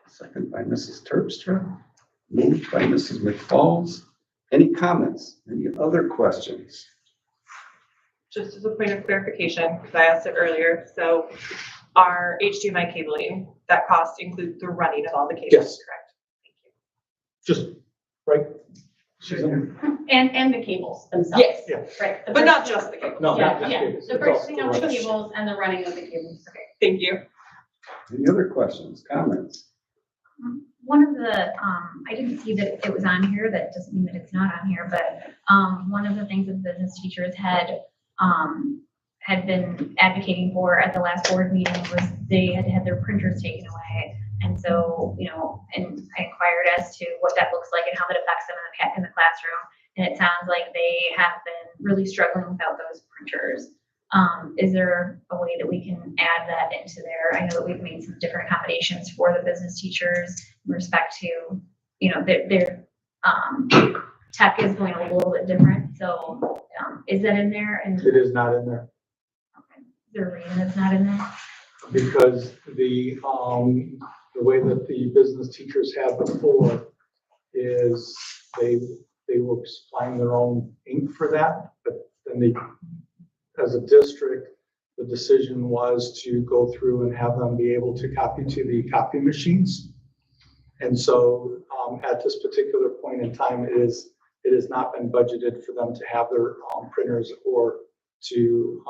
Second by Mrs. Terpstra, moved by Mrs. McFalls. Any comments? Any other questions? Just as a point of clarification, because I asked it earlier, so our HDMI cabling, that cost includes the running of all the cables, Yes. correct? Thank you. Just, right? She's in. And the cables themselves. Yes, Yeah. Right. but not just the cables. No, Yeah, not just yeah, cables. the It's purchasing also of the the cables and the running of the cables. Okay. Thank you. Any other questions, comments? One of the, I didn't see that it was on here, that doesn't mean that it's not on here, but, one of the things that business teachers had been advocating for at the last board meeting was they had had their printers taken away. And so, and I inquired as to what that looks like and how that affects them in the classroom. And it sounds like they have been really struggling without those printers. Is there a way that we can add that into there? I know that we've made some different accommodations for the business teachers in respect to, their tech is going a little bit different. So, is that in there? And It is not in there okay. Is there a reason it's not in there? because the way that the business teachers have before is they were supplying their own ink for that, but then they, as a district, the decision was to go through and have them be able to copy to the copy machines. And so at this particular point in time, it has not been budgeted for them to have their printers or to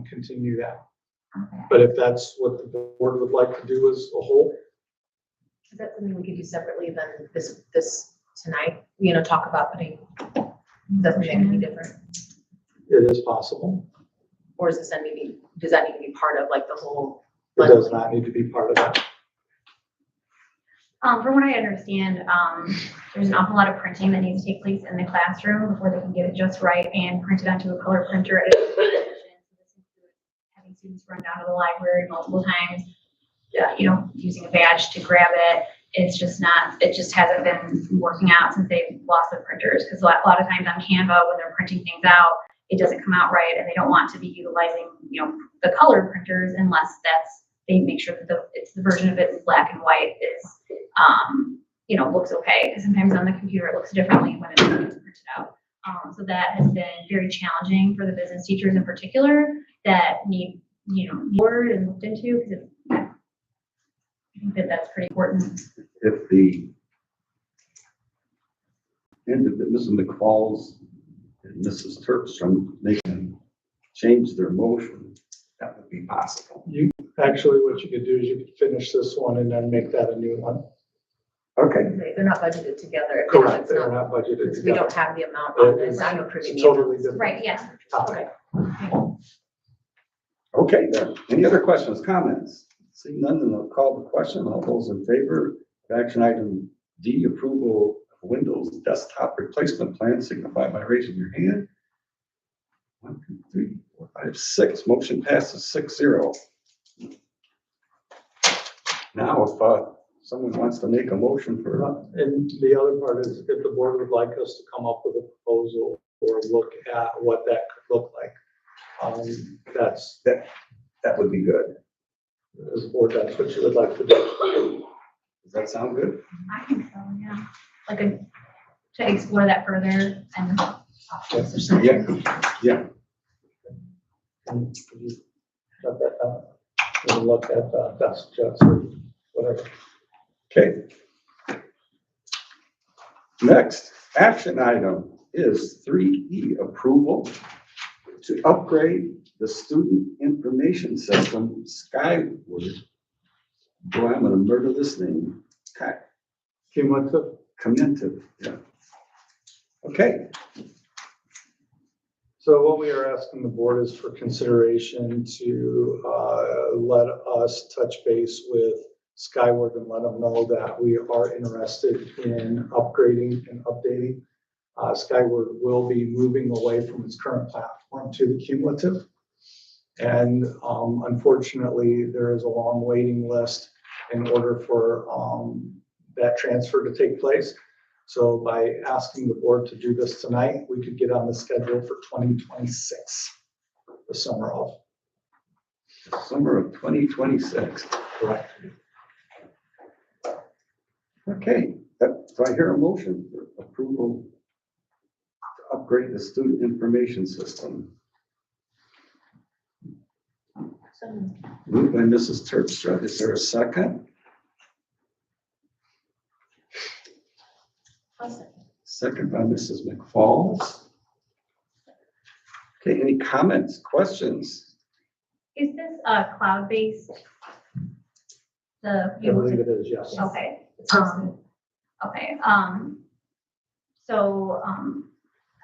continue that. Okay. But if that's what the board would like to do as a whole, Is that something we could do separately than this tonight? Talk about putting, doesn't make any difference? it is possible. Or is this maybe, does that need to be part of like the whole? It does not need to be part of that. From what I understand, there's an awful lot of printing that needs to take place in the classroom before they can get it just right and print it onto a color printer at a position. So this includes having students run down to the library multiple times, using a badge to grab it. It just hasn't been working out since they've lost the printers. Because a lot of times on Canva, when they're printing things out, it doesn't come out right, and they don't want to be utilizing, the color printers unless they make sure that it's the version of it in black and white is, looks okay. Because sometimes on the computer it looks differently when it's printed out. So that has been very challenging for the business teachers in particular that need, word and looked into, because I think that's pretty important. If the end of Mrs. McFalls and Mrs. Terpstrom, they can change their motion, that would be possible. Actually, what you could do is you could finish this one and then make that a new one. Okay. They're not budgeted together. Correct, they're not budgeted Because we together. don't have the amount on this. I'm It's approving the totally amount. different. Right, yeah. topic. Okay, then. Any other questions, comments? Seeing none, then I'll call the question. All those in favor of action item D, approval of Windows desktop replacement plan, signify by raising your hand. 1, 2, 3, 4, 5, 6. Motion passes 6-0. Now, if someone wants to make a motion for, And the other part is if the board would like us to come up with a proposal or look at what that could look like. that would be good. As a board, that's what you would like to do. Does that sound good? I think so, yeah. To explore that further and options or something. Yeah. And you shut that down. We'll look at desk jobs or whatever. Okay. Next action item is 3E, approval to upgrade the student information system, Skyward. Boy, I'm gonna murder this name. Cumulative, yeah. Okay, So what we are asking the board is for consideration to let us touch base with Skyward and let them know that we are interested in upgrading and updating. Skyward will be moving away from its current platform to the cumulative. And unfortunately, there is a long waiting list in order for that transfer to take place. So by asking the board to do this tonight, we could get on the schedule for 2026, the summer of. summer of 2026. Correct. Okay, so I hear a motion for approval to upgrade the student information system. Moved by Mrs. Terpstra. Is there a second? Second by Mrs. McFalls. Okay, any comments, questions? Is this cloud-based? I believe it is, yes. Okay. Okay, I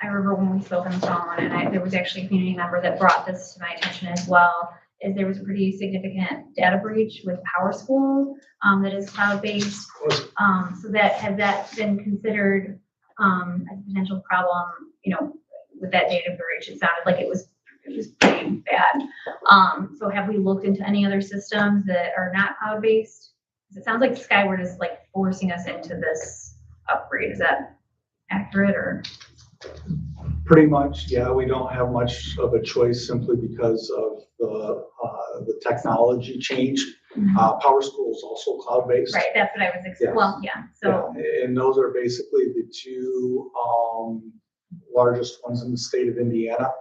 remember when we spoke on the phone, and there was actually a community member that brought this to my attention as well, is there was a pretty significant data breach with PowerSchool that is cloud-based. So has that been considered as a potential problem, with that data breach? It sounded like it was It was pretty bad. So have we looked into any other systems that are not cloud-based? 'Cause it sounds like Skyward is like forcing us into this upgrade. Is that accurate or? Pretty much, yeah, we don't have much of a choice simply because of the technology change. PowerSchool is also cloud-based. Right, that's what I was, Yes. well, yeah, so, Yeah, and those are basically the two largest ones in the state of Indiana.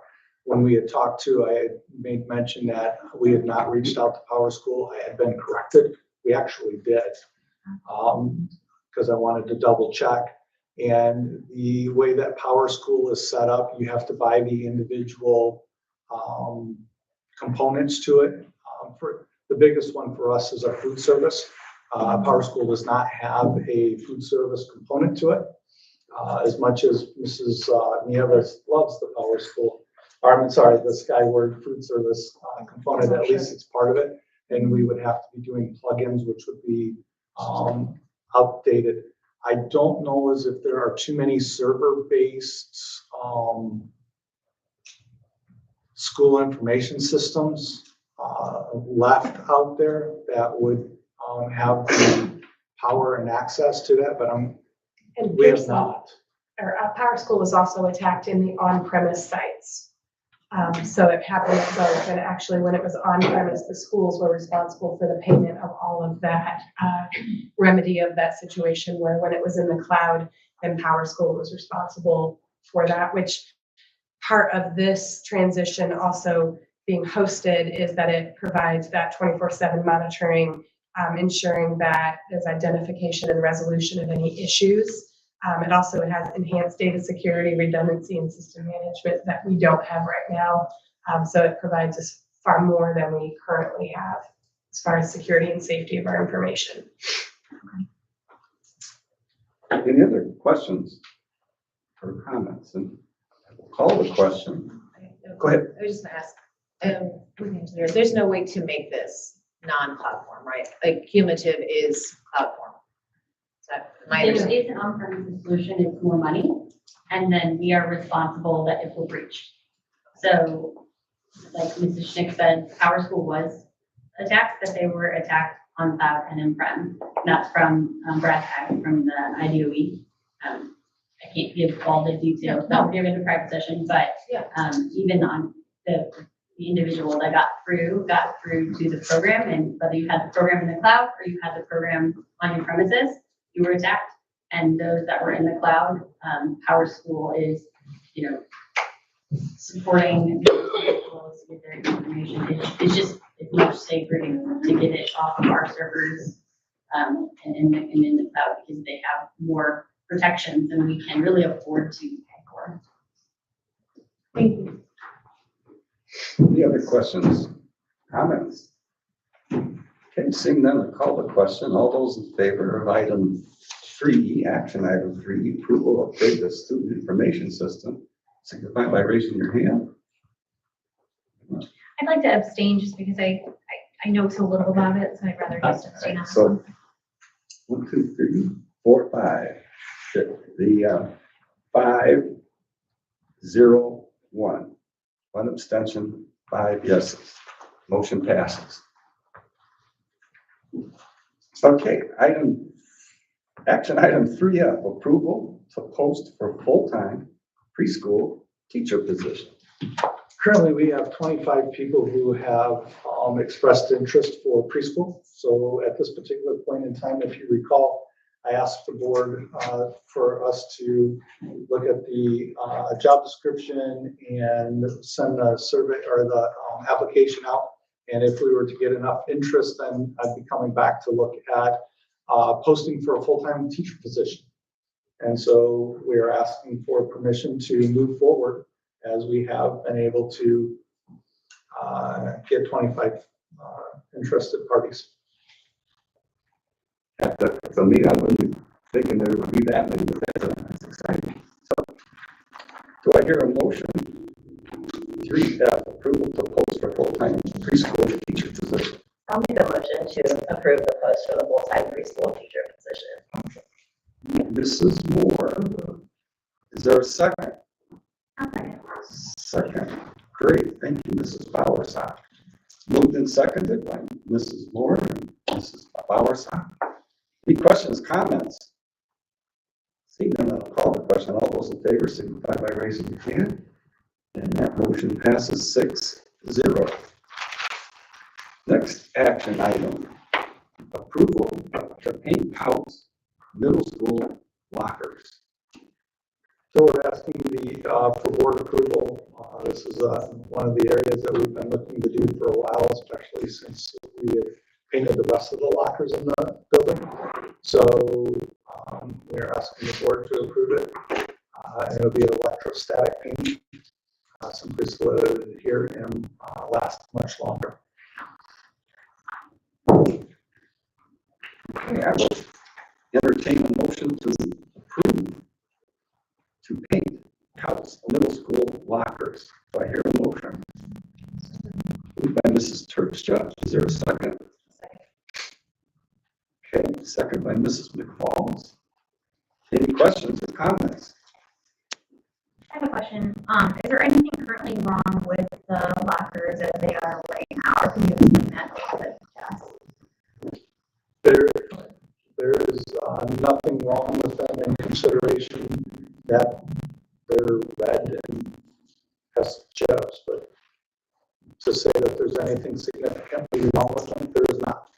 When we had talked to, I had made mention that we had not reached out to PowerSchool. I had been corrected. We actually did. Because I wanted to double check. And the way that PowerSchool is set up, you have to buy the individual components to it. For the biggest one for us is our food service. PowerSchool does not have a food service component to it. As much as Mrs. Nieves loves the PowerSchool, or I'm sorry, the Skyward food service component, at least it's part of it. And we would have to be doing plugins, which would be outdated. I don't know as if there are too many server-based school information systems left out there that would have the power and access to that, but And we have there's not. PowerSchool was also attacked in the on-premise sites. So it happened both, and actually when it was on-premise, the schools were responsible for the payment of all of that remedy of that situation, where when it was in the cloud, then PowerSchool was responsible for that, which part of this transition also being hosted is that it provides that 24/7 monitoring, ensuring that there's identification and resolution of any issues. It also has enhanced data security, redundancy, and system management that we don't have right now. So it provides us far more than we currently have as far as security and safety of our information. Any other questions or comments? And I will call the question. Go ahead. I was just gonna ask, with the engineers, there's no way to make this non-cloud form, right? Like cumulative is cloud form. Is that my If understanding? it's an on-premises solution, it's more money, and then we are responsible that if we're breached. So, like Mrs. Schnick said, PowerSchool was attacked, but they were attacked on cloud and in-prem. That's from Brad Pack from the IDOE. I can't give all the details, that we're given in a private session, but even on the individual that got through to the program, and whether you had the program in the cloud or you had the program on your premises, you were attacked. And those that were in the cloud, PowerSchool is, supporting individuals with their information. It's much safer to get it off of our servers and in the cloud, because they have more protections than we can really afford to pay for. Thank you. Any other questions, comments? Okay, seeing none, I'll call the question. All those in favor of item 3, action item 3, approval of upgrade the student information system, signify by raising your hand. I'd like to abstain just because I know so little about it, so I'd rather just abstain on this So one. 1, 2, 3, 4, 5. The 5, 0, 1. 1 abstention, 5 yeses. Motion passes. Okay, action item 3F, approval to post for full-time preschool teacher position. Currently, we have 25 people who have expressed interest for preschool. So at this particular point in time, if you recall, I asked the board for us to look at the job description and send the survey or the application out. And if we were to get enough interest, then I'd be coming back to look at posting for a full-time teacher position. And so we are asking for permission to move forward, as we have been able to get 25 interested parties. At the meeting, I wasn't thinking there would be that many, but that's exciting. So, do I hear a motion? 3F, approval to post for full-time preschool teacher position. I'll make a motion to approve the post for the full-time preschool teacher position. Mrs. Moore. Is there a second? Okay. Second. Great, thank you, Mrs. Bowersock. Moved and seconded by Mrs. Moore and Mrs. Bowersock. Any questions, comments? Seeing none, I'll call the question. All those in favor signify by raising your hand. And that motion passes 6-0. Next action item, approval to paint house middle school lockers. So we're asking for board approval. This is one of the areas that we've been looking to do for a while, especially since we have painted the rest of the lockers in the building. So we're asking the board to approve it. And it'll be an electrostatic paint. Simply so that it'll adhere and last much longer. Okay, I will entertain a motion to approve to paint house middle school lockers. Do I hear a motion? Moved by Mrs. Turksjudge. Is there a second? Okay, second by Mrs. McFalls. Any questions or comments? I have a question. Is there anything currently wrong with the lockers as they are right now? Or can you explain that a little bit to us? There is nothing wrong with them in consideration that they're red and has chips, but to say that there's anything significantly wrong with them, there is not.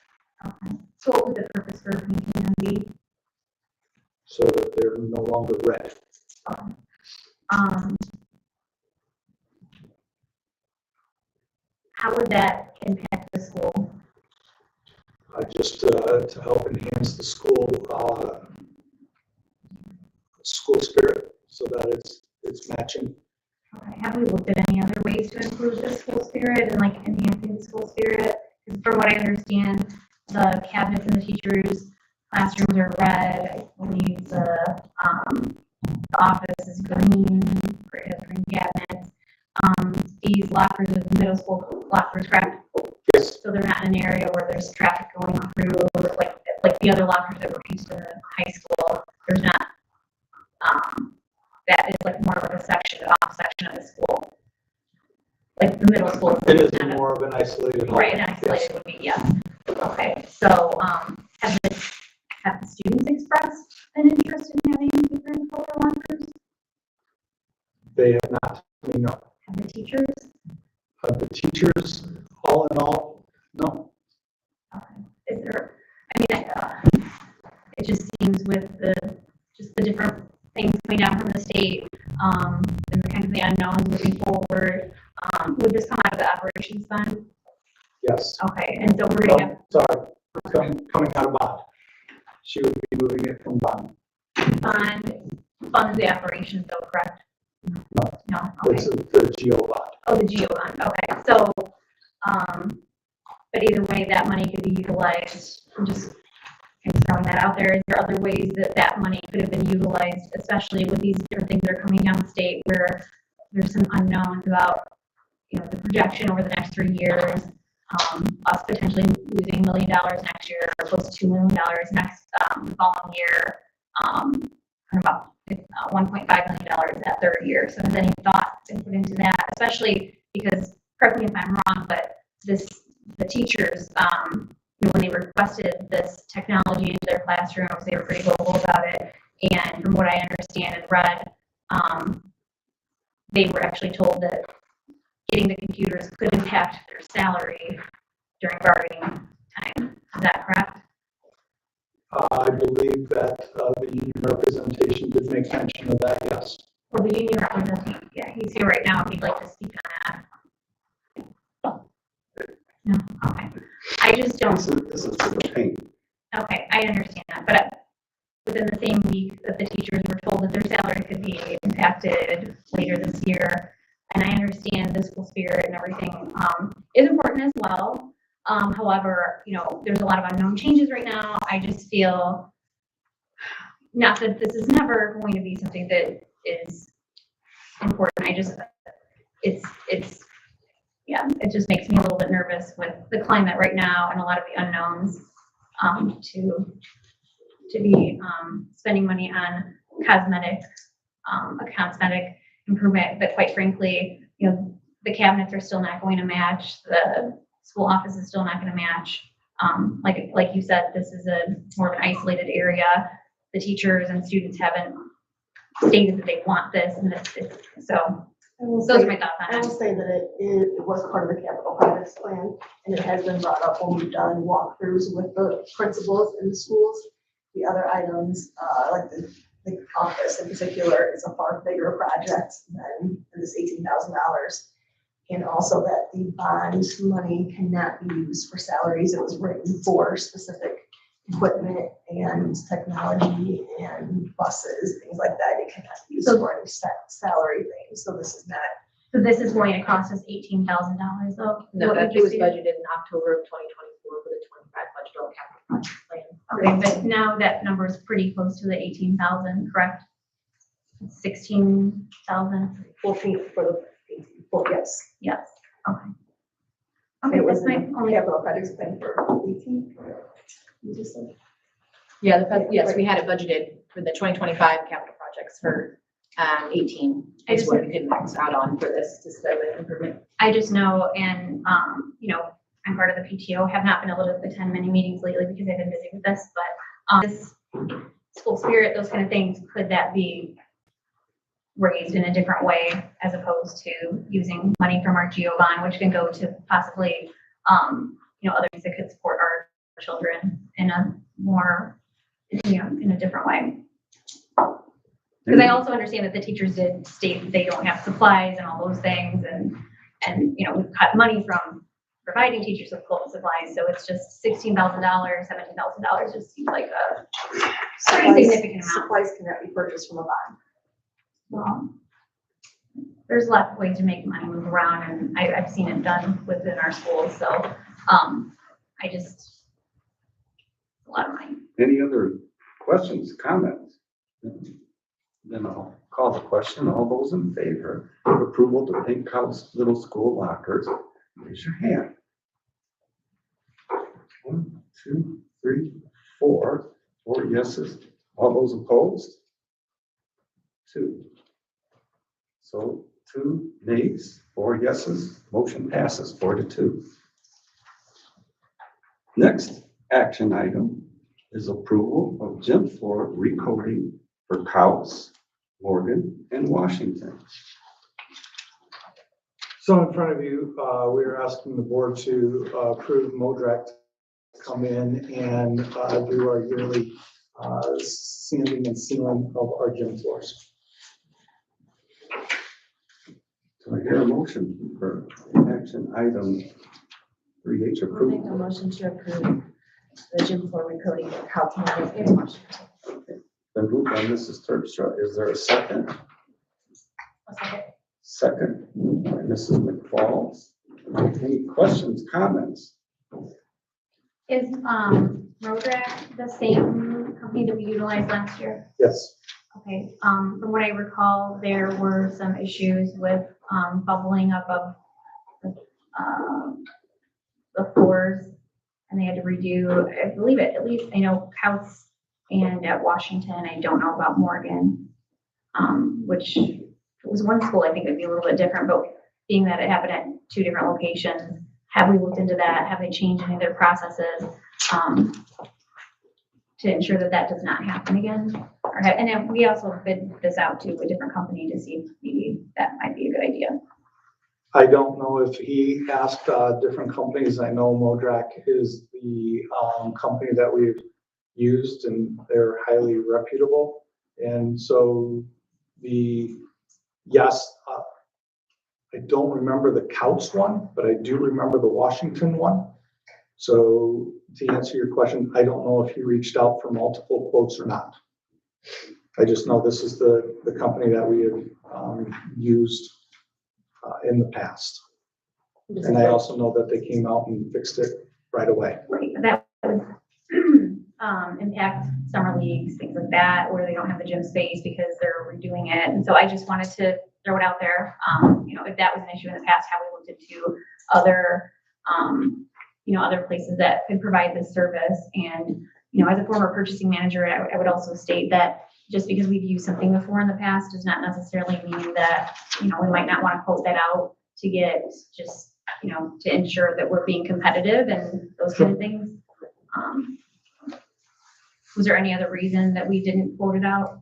Okay. So what would the purpose for painting them be? So that they're no longer red. Okay. How would that impact the school? Just to help enhance the school spirit so that it's matching. Okay. Have we looked at any other ways to improve the school spirit and like enhancing the school spirit? Because from what I understand, the cabinets in the teachers' classrooms are red. I believe the office is green, green cabinets. These lockers are middle school lockers, correct? Yes. So they're not in an area where there's traffic going through, like the other lockers that were used in the high school. There's not. That is like more like a off section of the school. Like the middle school. It is more of an isolated. Right, an isolated would be, yes. Okay, so have the students expressed an interest in having different color lockers? They have not. No. Have the teachers? The teachers, all in all, no. Okay. Is there? I mean, it just seems with the different things coming down from the state, and the kind of the unknowns moving forward. Would this come out of the operations fund? Yes. Okay, and so we're gonna have. Sorry, coming out of bond. She would be moving it from bond. Funds the operations though, correct? No, okay. It's the GO bond. Oh, the GO bond, okay, so, but either way, that money could be utilized, I'm just kind of throwing that out there. Is there other ways that that money could have been utilized, especially with these different things that are coming down the state where there's some unknowns about, you know, the projection over the next 3 years, us potentially losing $1 million next year, or close to $2 million next, following year, and about $1.5 million that third year. So has any thoughts been put into that, especially because, correct me if I'm wrong, but the teachers, you know, when they requested this technology into their classrooms, they were pretty vocal about it. And from what I understand and read, they were actually told that getting the computers could impact their salary during bargaining time. Is that correct? I believe that the union representation did make mention of that, yes. Well, the union representative, yeah, he's here right now if you'd like to speak on that. No, okay. I just don't. This is for the paint. Okay, I understand that, but within the same week that the teachers were told that their salary could be impacted later this year, and I understand the school spirit and everything is important as well. However, you know, there's a lot of unknown changes right now. I just feel, not that this is never going to be something that is important. Yeah, it just makes me a little bit nervous with the climate right now and a lot of the unknowns, to be spending money on a cosmetic improvement, but quite frankly, you know, the cabinets are still not going to match, the school office is still not gonna match. Like you said, this is a more of an isolated area. The teachers and students haven't stated that they want this, and so those are my thoughts I on will it. say that it was part of the capital projects plan, and it has been brought up when we've done walkthroughs with the principals in the schools. The other items, like the office in particular, is a far bigger project than this $18,000. And also that the bond money cannot be used for salaries. It was written for specific equipment and technology and buses, things like that. It cannot be used for any salary things. So this is not. So this is going to cost us $18,000 though? No, What that would you was say? budgeted in October of 2024 for the 25 budget on capital project plan. Okay, but now that number is pretty close to the 18,000, correct? 16,000, 14 for the 18, well, yes. yes, okay. Okay, It was that's my in only, capital projects plan for 18. You just said. Yeah, yes, we had it budgeted for the 2025 capital projects for 18. I Is just- what we did max out on for this disability improvement. I just know, and, you know, I'm part of the PTO, have not been able to attend many meetings lately because I've been busy with this, but, this school spirit, those kind of things, could that be raised in a different way as opposed to using money from our GEO bond, which can go to possibly, you know, other things that could support our children in a more, you know, in a different way. Because I also understand that the teachers did state that they don't have supplies and all those things, and, you know, we've cut money from providing teachers with supplies, so it's just $16,000, $17,000 just seems like a pretty significant amount. Supplies cannot be purchased from a bond. Well, there's lots of ways to make money move around, and I've seen it done within our schools, so, I just, a lot of money. Any other questions, comments? Then I'll call the question. All those in favor of approval to Pink House Middle School lockers, raise your hand. 1, 2, 3, 4. 4 yeses. All those opposed? 2. So 2 nays, 4 yeses. Motion passes 4-2. Next action item is approval of gym floor recoding for Cowes, Morgan, and Washington. So in front of you, we are asking the board to approve MODRAC to come in and do our yearly sanding and sealing of our gym floors. Do I hear a motion for action item 3H I'll make a approved? motion to approve the gym floor recoding at Calhoun and Washington. Then moved by Mrs. Terpstra. Is there a second? Second by Mrs. McFall. Any questions, comments? Is, Rodrac the same company that we utilized last year? Yes. Okay, from what I recall, there were some issues with, bubbling up of the floors, and they had to redo, I believe it, at least, I know Couts and at Washington, I don't know about Morgan, which if it was one school, I think it'd be a little bit different, but being that it happened at 2 different locations, have we looked into that? Have they changed any of their processes, to ensure that that does not happen again? And then we also bid this out to a different company to see if maybe that might be a good idea. I don't know if he asked different companies. I know MODRAC is the company that we've used, and they're highly reputable. And so yes, I don't remember the Couts one, but I do remember the Washington one. So to answer your question, I don't know if he reached out for multiple quotes or not. I just know this is the company that we have used in the past. And I also know that they came out and fixed it right away. Right, that would impact summer leagues, things like that, where they don't have the gym space because they're redoing it. And so I just wanted to throw it out there. You know, if that was an issue in the past, how we looked into other, you know, other places that could provide this service. And, you know, as a former purchasing manager, I would also state that just because we've used something before in the past does not necessarily mean that, you know, we might not want to quote that out to get just, to ensure that we're being competitive and those kind of things. Was there any other reason that we didn't quote it out?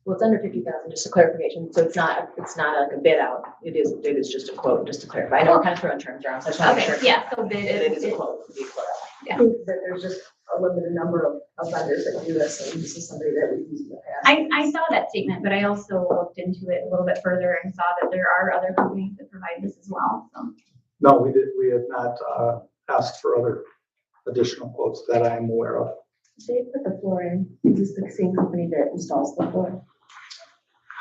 Well, it's under 50,000, just a clarification, so it's not like a bid out, it is just a quote, just to clarify. I know we're kind of throwing terms around, so I just want to make Okay, sure. yeah, so bid It is a is, quote, to be clear. I think that there's just a limited number of vendors that do this, and this is somebody that we've used in the past. I saw that statement, but I also looked into it a little bit further and saw that there are other companies that provide this as well, so. No, we have not asked for other additional quotes that I am aware of. They put the floor in, is this the same company that installs the floor?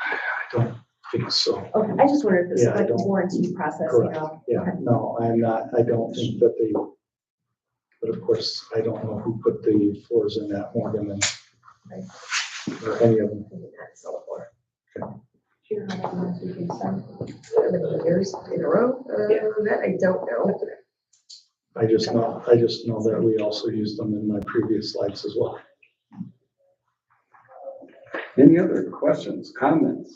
I don't think so. Okay, I just wondered if this is Yeah, I like a don't- warranty process, Correct. Okay. Yeah, no, I'm not, I don't think that they, but of course, I don't know who put the floors in at Morgan and, or any of them. I did not sell a floor. Okay. Do you know how many months we can sell? How many years in a row? That I don't know. I just know that we also used them in my previous slides as well. Any other questions, comments?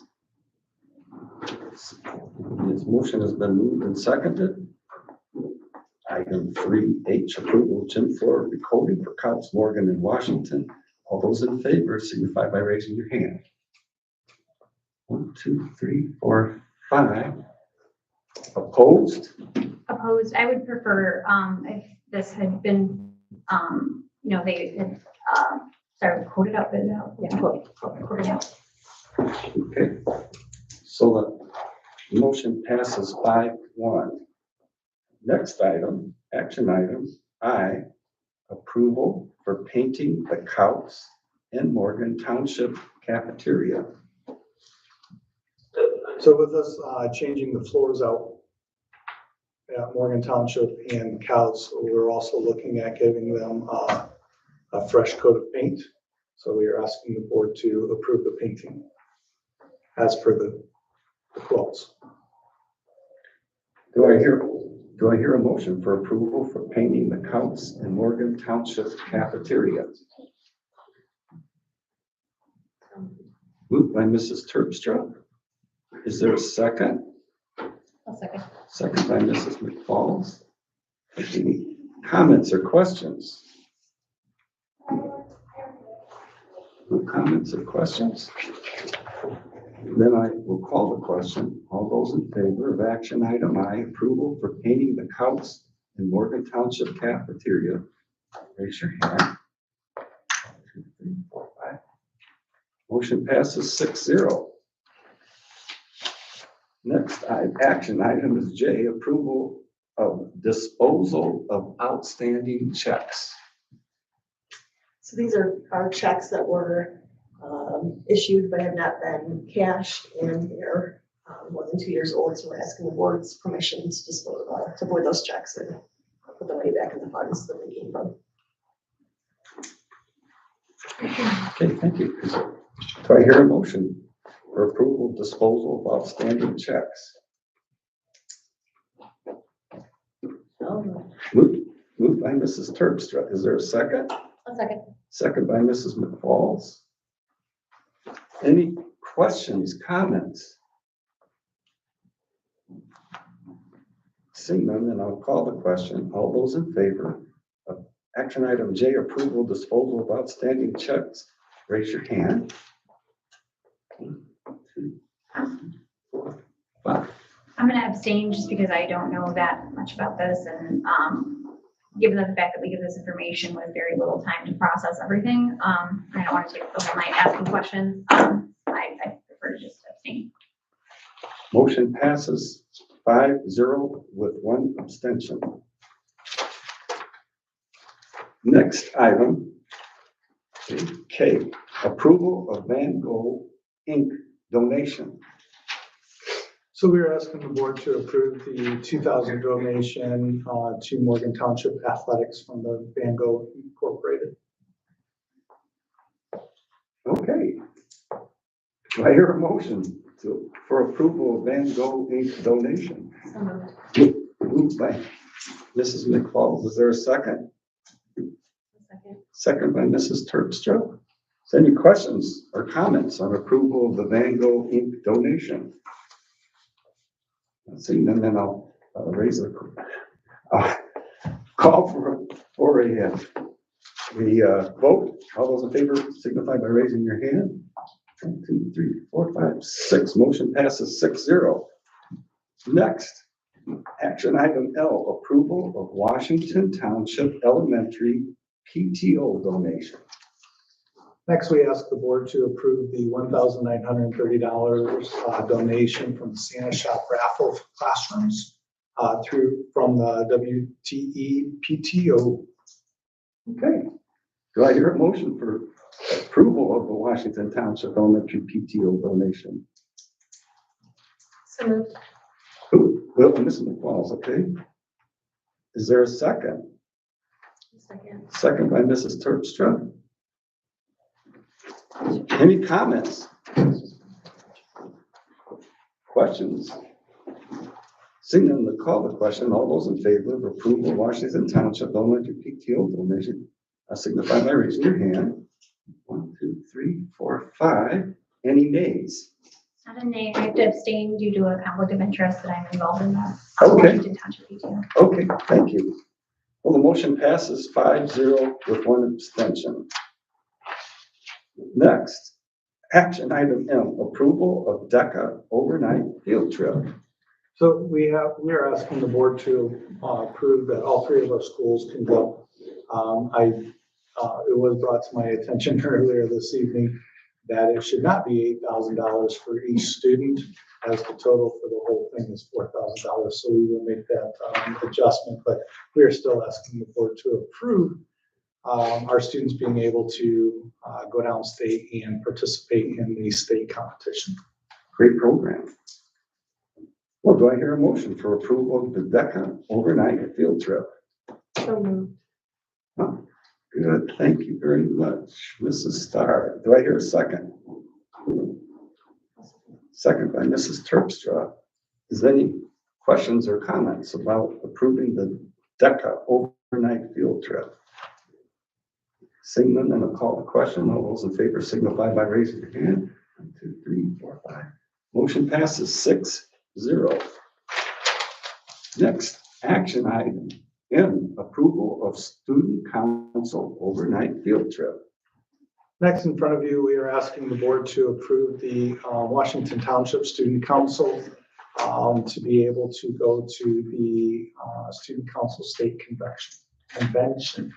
This motion has been moved and seconded. Item 3H, approval of gym floor recoding for Couts Morgan and Washington. All those in favor signify by raising your hand. 1, 2, 3, 4, 5. Opposed? Opposed, I would prefer, if this had been, they had, quoted out, bid it out. Yeah, quoted out. Okay. So the motion passes 5-1. Next item, action item I, approval for painting the Couts in Morgan Township cafeteria. So with us changing the floors out at Morgan Township and Couts, we're also looking at giving them a fresh coat of paint. So we are asking the board to approve the painting as per the quotes. Do I hear a motion for approval for painting the Couts in Morgan Township cafeteria? Moved by Mrs. Terpstra. Is there a second? A second. Second by Mrs. McFalls. Any comments or questions? No comments or questions? Then I will call the question. All those in favor of action item I, approval for painting the Couts in Morgan Township cafeteria, raise your hand. 1, 2, 3, 4, 5. Motion passes 6-0. Next action item is J, approval of disposal of outstanding checks. So these are our checks that were issued but have not been cashed, and they're more than 2 years old, so we're asking the board's permission to void those checks and put the money back in the funds that they came from. Okay, thank you. Do I hear a motion for approval of disposal of outstanding checks? Moved by Mrs. Terpstra. Is there a second? A second. Second by Mrs. McFalls. Any questions, comments? Seeing none, then I'll call the question. All those in favor of action item J, approval disposal of outstanding checks, raise your hand. 1, 2, 3, 4, 5. I'm gonna abstain just because I don't know that much about this, and given the fact that we give this information with very little time to process everything, I don't want to take up the whole night asking questions. I prefer to just abstain. Motion passes 5-0 with 1 abstention. Next item, K, approval of Van Gogh Inc. donation. So we are asking the board to approve the 2,000 donation to Morgan Township Athletics from the Van Gogh Incorporated. Okay. Do I hear a motion for approval of Van Gogh Inc. donation? Moved by Mrs. McFalls. Is there a second? Second by Mrs. Terpstra. Is there any questions or comments on approval of the Van Gogh Inc. donation? Seeing none, then I'll raise a call for a vote. All those in favor signify by raising your hand. 1, 2, 3, 4, 5, 6. Motion passes 6-0. Next, action item L, approval of Washington Township Elementary PTO donation. Next, we ask the board to approve the $1,930 donation from the Santa Shop raffle for classrooms from the WTE PTO. Okay. Do I hear a motion for approval of the Washington Township Elementary PTO donation? So moved. Well, Mrs. McFalls, okay. Is there a second? Second. Second by Mrs. Terpstra. Any comments? Questions? Seeing none, the call the question. All those in favor of approval of Washington Township Elementary PTO donation, signify by raising your hand. 1, 2, 3, 4, 5. Any nays? Not a nay. I have to abstain due to a conflict of interest that I'm involved in that. Okay. Washington Township PTO. Okay, thank you. Well, the motion passes 5-0 with 1 abstention. Next, action item M, approval of DECA overnight field trip. So we are asking the board to approve that all 3 of our schools can go. It was brought to my attention earlier this evening that it should not be $8,000 for each student, as the total for the whole thing is $4,000. So we will make that adjustment, but we are still asking the board to approve our students being able to go downstate and participate in the state competition. Great program. Well, do I hear a motion for approval of the DECA overnight field trip? So moved. Oh, good, thank you very much, Mrs. Starr. Do I hear a second? Second by Mrs. Terpstra. Is there any questions or comments about approving the DECA overnight field trip? Seeing none, then I'll call the question. All those in favor signify by raising your hand. 1, 2, 3, 4, 5. Motion passes 6-0. Next, action item M, approval of student council overnight field trip. Next, in front of you, we are asking the board to approve the Washington Township Student Council to be able to go to the Student Council State Convention.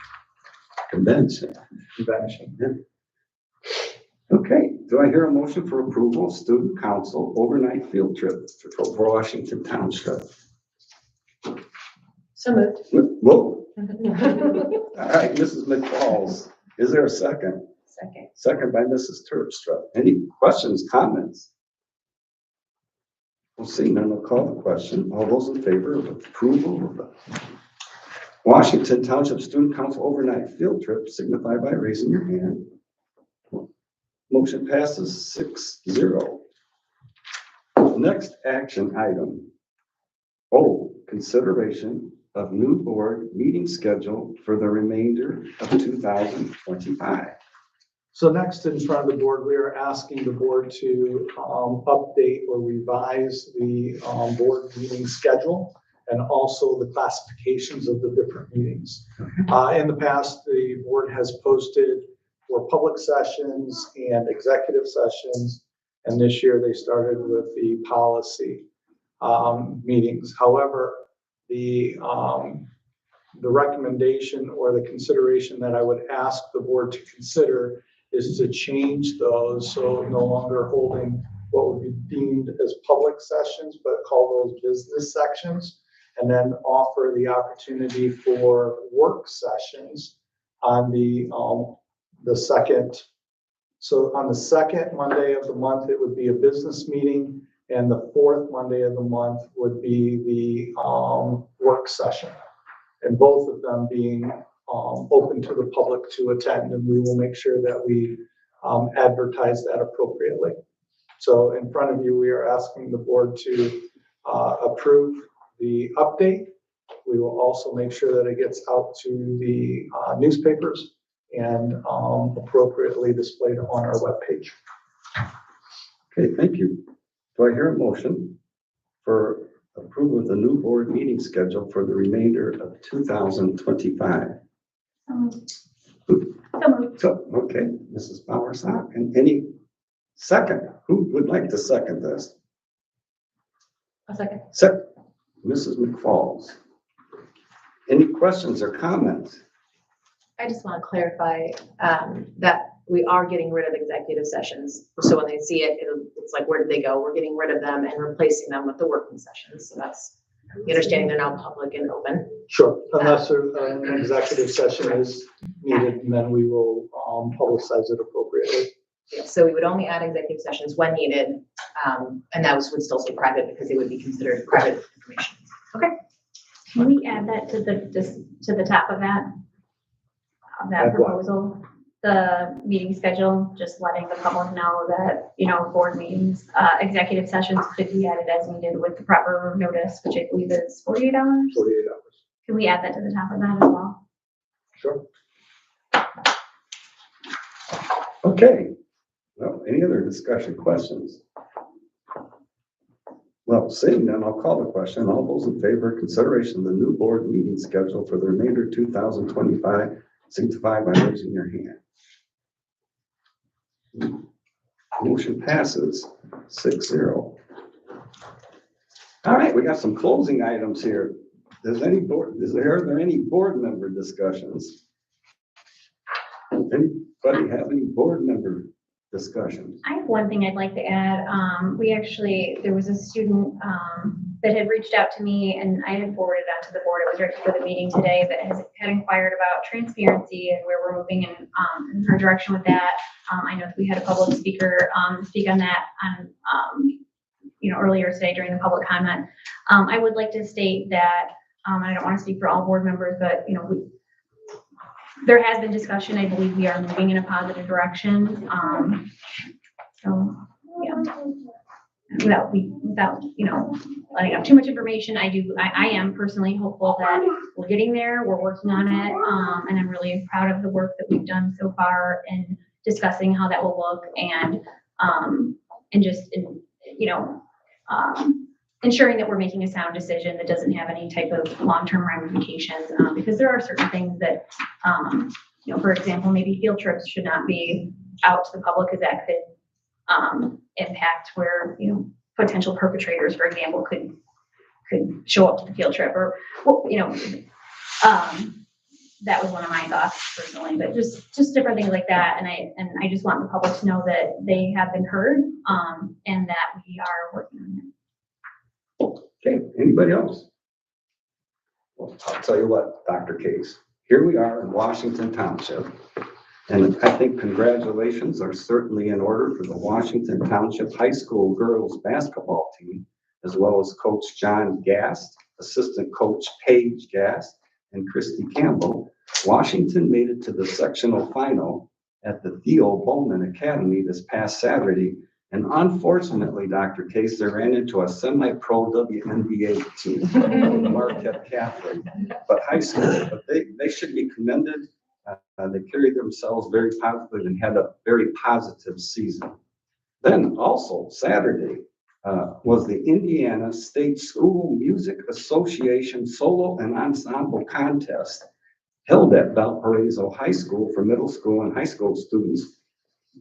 Okay, do I hear a motion for approval of student council overnight field trip for Washington Township? So moved. Whoa. All right, Mrs. McFalls, is there a second? Second. Second by Mrs. Terpstra. Any questions, comments? We'll see, none will call the question. All those in favor of approval of the Washington Township Student Council overnight field trip signify by raising your hand. Motion passes 6-0. Next action item. O, consideration of new board meeting schedule for the remainder of 2025. So next in front of the board, we are asking the board to update or revise the board meeting schedule and also the classifications of the different meetings. In the past, the board has posted for public sessions and executive sessions, and this year they started with the policy meetings. However, the recommendation or the consideration that I would ask the board to consider is to change those, so no longer holding what would be deemed as public sessions, but call those business sections, and then offer the opportunity for work sessions on the second. So on the second Monday of the month, it would be a business meeting, and the fourth Monday of the month would be the work session, and both of them being open to the public to attend, and we will make sure that we advertise that appropriately. So in front of you, we are asking the board to approve the update. We will also make sure that it gets out to the newspapers and appropriately displayed on our webpage. Okay, thank you. Do I hear a motion for approval of the new board meeting schedule for the remainder of 2025. So, okay, Mrs. Bowersock, and any second, who would like to second this? A second. Second, Mrs. McFalls. Any questions or comments? I just want to clarify that we are getting rid of executive sessions. So when they see it, it's like, where did they go? We're getting rid of them and replacing them with the working sessions. So that's the understanding, they're now public and open. Sure, unless an executive session is needed, and then we will publicize it appropriately. Yeah, so we would only add executive sessions when needed, and that would still say private because they would be considered private information. Can we add that to the top of that Add what? proposal? The meeting schedule, just letting the public know that, board meetings, executive sessions could be added as needed with the proper notice, which I believe is 48 hours. 48 hours. Can we add that to the top of that as well? Sure. Okay. Well, any other discussion, questions? Well, seeing none, I'll call the question. All those in favor of consideration of the new board meeting schedule for the remainder of 2025, signify by raising your hand. Motion passes 6-0. All right, we got some closing items here. Are there any board member discussions? Anybody have any board member discussions? I have one thing I'd like to add. There was a student that had reached out to me, and I had forwarded on to the board. It was right before the meeting today, that had inquired about transparency and where we're moving in her direction with that. I know that we had a public speaker speak on that earlier today during the public comment. I would like to state that, I don't want to speak for all board members, but there has been discussion. I believe we are moving in a positive direction. So yeah, without letting out too much information, I am personally hopeful that we're getting there. We're working on it, and I'm really proud of the work that we've done so far in discussing how that will look and ensuring that we're making a sound decision that doesn't have any type of long-term ramifications, because there are certain things that, for example, maybe field trips should not be out to the public, because that could impact where, potential perpetrators, for example, could show up to the field trip, or, that was one of my thoughts personally, but just different things like that. And I just want the public to know that they have been heard, and that we are working on it. Okay, anybody else? Well, I'll tell you what, Dr. Case, here we are in Washington Township, and I think congratulations are certainly in order for the Washington Township High School girls basketball team, as well as Coach John Gast, assistant coach Paige Gast, and Christy Campbell. Washington made it to the sectional final at the Theo Bowman Academy this past Saturday. And unfortunately, Dr. Case, they ran into a semi-pro WNBA team, Marquette Catholic, but high school. But they should be commended. They carried themselves very positively and had a very positive season. Then also Saturday was the Indiana State School Music Association Solo and Ensemble Contest held at Valparaiso High School for middle school and high school students.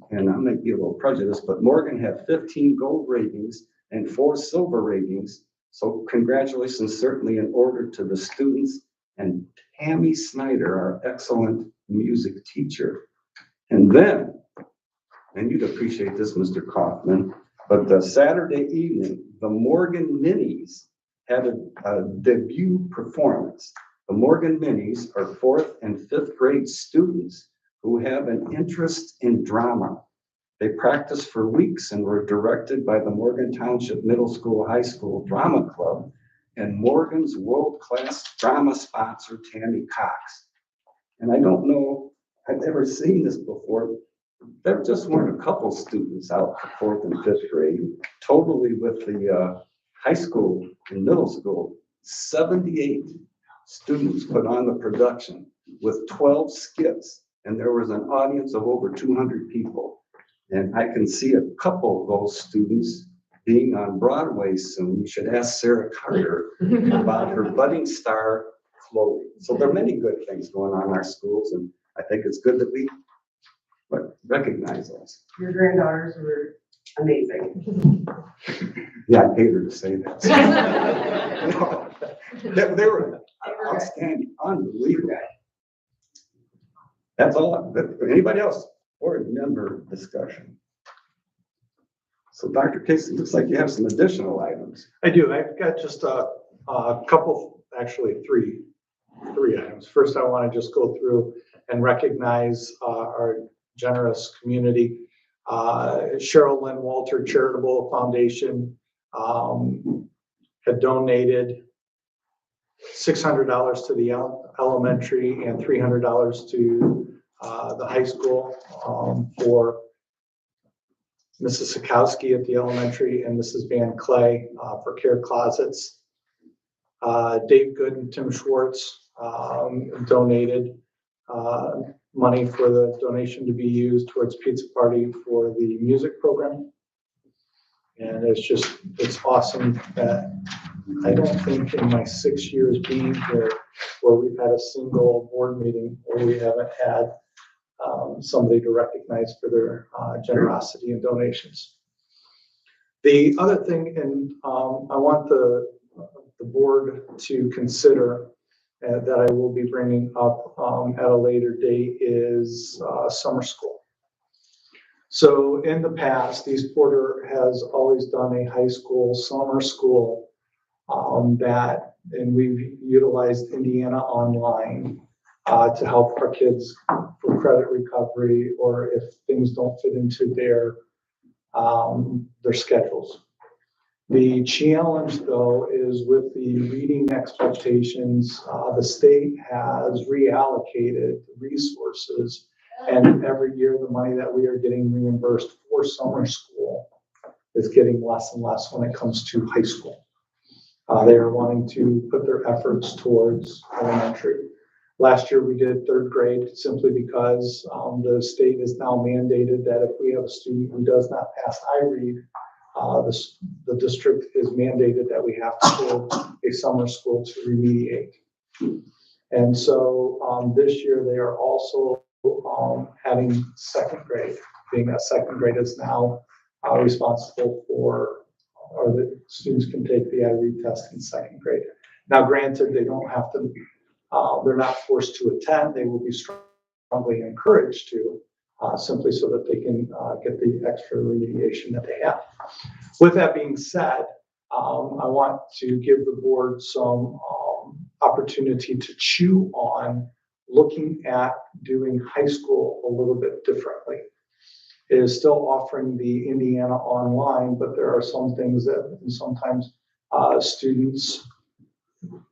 And I might be a little prejudiced, but Morgan had 15 gold ratings and 4 silver ratings. So congratulations certainly in order to the students and Tammy Snyder, our excellent music teacher. And then, and you'd appreciate this, Mr. Kaufman, but the Saturday evening, the Morgan Minis had a debut performance. The Morgan Minis are 4th and 5th grade students who have an interest in drama. They practiced for weeks and were directed by the Morgan Township Middle School High School Drama Club and Morgan's world-class drama sponsor, Tammy Cox. And I don't know, I've never seen this before. There just weren't a couple students out for 4th and 5th grade. Totally with the high school and middle school, 78 students put on the production with 12 skits. And there was an audience of over 200 people. And I can see a couple of those students being on Broadway soon, you should ask Sarah Carter about her budding star clothing. So there are many good things going on in our schools, and I think it's good that we recognize those. Your granddaughters were amazing. Yeah, I paid her to say that. No, they were outstanding, unbelievable. That's all. Anybody else? Board member discussion. So Dr. Casey, looks like you have some additional items. I do. I've got just a couple, actually three items. First, I want to just go through and recognize our generous community. Cheryl Lynn Walter Charitable Foundation had donated $600 to the elementary and $300 to the high school for Mrs. Sikowski at the elementary and Mrs. Van Clay for care closets. Dave Good and Tim Schwartz donated money for the donation to be used towards pizza party for the music program. And it's awesome that I don't think in my 6 years being here where we've had a single board meeting where we haven't had somebody to recognize for their generosity and donations. The other thing, and I want the board to consider that I will be bringing up at a later date is summer school. So in the past, East Porter has always done a high school summer school and we've utilized Indiana Online to help our kids for credit recovery or if things don't fit into their schedules. The challenge, though, is with the reading expectations, the state has reallocated resources, and every year the money that we are getting reimbursed for summer school is getting less and less when it comes to high school. They are wanting to put their efforts towards elementary. Last year we did third grade simply because the state is now mandated that if we have a student who does not pass iRead, the district is mandated that we have to build a summer school to remediate. And so this year they are also having second grade, being that second grade is now responsible for, or the students can take the iRead test in second grade. Now, granted, they don't have to, they're not forced to attend. They will be strongly encouraged to, simply so that they can get the extra remediation that they have. With that being said, I want to give the board some opportunity to chew on looking at doing high school a little bit differently. It is still offering the Indiana Online, but there are some things that sometimes students,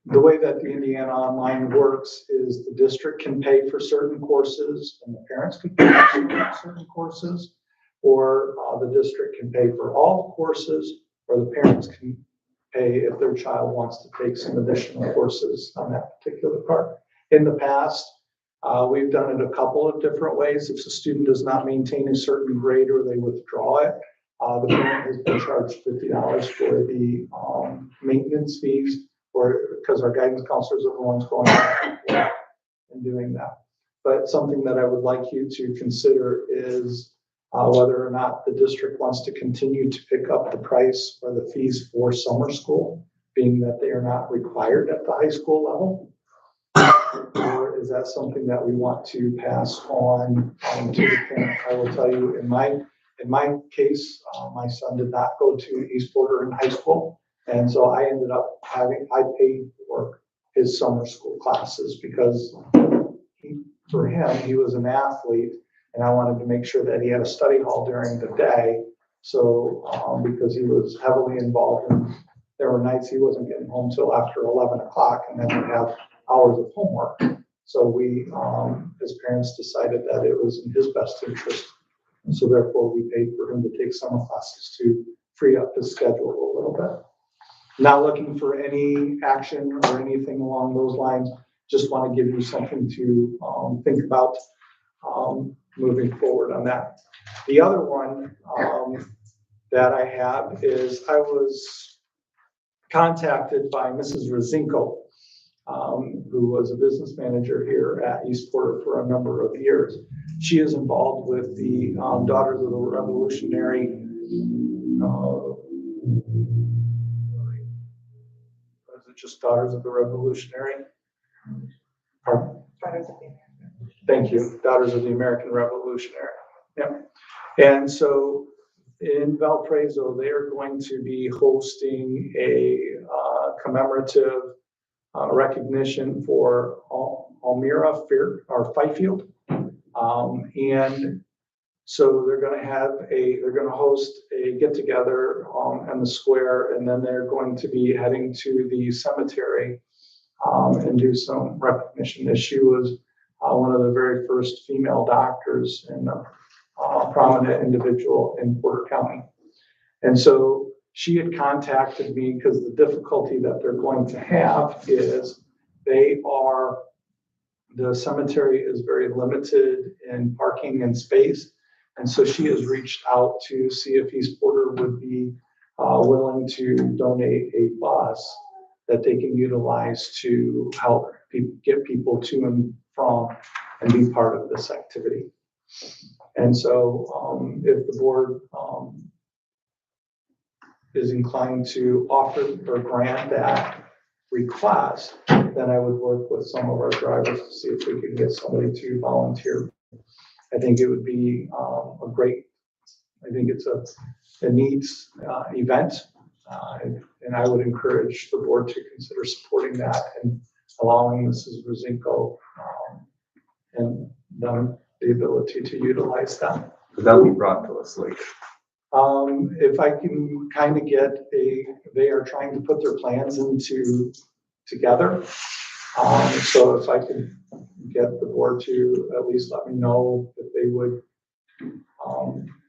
the way that the Indiana Online works is the district can pay for certain courses and the parents can pay for certain courses, or the district can pay for all courses, or the parents can pay if their child wants to take some additional courses on that particular part. In the past, we've done it a couple of different ways. If the student does not maintain a certain grade or they withdraw it, the parent has been charged $50 for the maintenance fees, or because our guidance counselors are the ones going out and doing that. But something that I would like you to consider is whether or not the district wants to continue to pick up the price or the fees for summer school, being that they are not required at the high school level. Or is that something that we want to pass on to the parent? I will tell you, in my case, my son did not go to East Porter in high school. And so I ended up I paid for his summer school classes because for him, he was an athlete and I wanted to make sure that he had a study hall during the day. So, because he was heavily involved and there were nights he wasn't getting home till after 11 o'clock and then we'd have hours of homework. So we, as parents, decided that it was in his best interest. And so therefore we paid for him to take summer classes to free up his schedule a little bit. Not looking for any action or anything along those lines. Just want to give you something to think about moving forward on that. The other one that I have is I was contacted by Mrs. Rosinko, who was a business manager here at East Porter for a number of years. She is involved with the Daughters of the Revolutionary. Was it just Daughters of the Revolutionary? Pardon? Thank you, Daughters of the American Revolutionary. Yep. And so in Valparaiso, they are going to be hosting a commemorative recognition for Almira Fifield. And so they're going to host a get together in the square, and then they're going to be heading to the cemetery and do some recognition. As she was one of the very first female doctors and a prominent individual in Porter County. And so she had contacted me because the difficulty that they're going to have is the cemetery is very limited in parking and space. And so she has reached out to see if East Porter would be willing to donate a bus that they can utilize to help get people to and from and be part of this activity. And so if the board is inclined to offer or grant that request, then I would work with some of our drivers to see if we could get somebody to volunteer. I think it would be I think it's a neat event. And I would encourage the board to consider supporting that and allowing Mrs. Rosinko and them the ability to utilize that. That'll be brought to us later. If I can kind of they are trying to put their plans together. So if I can get the board to at least let me know if they would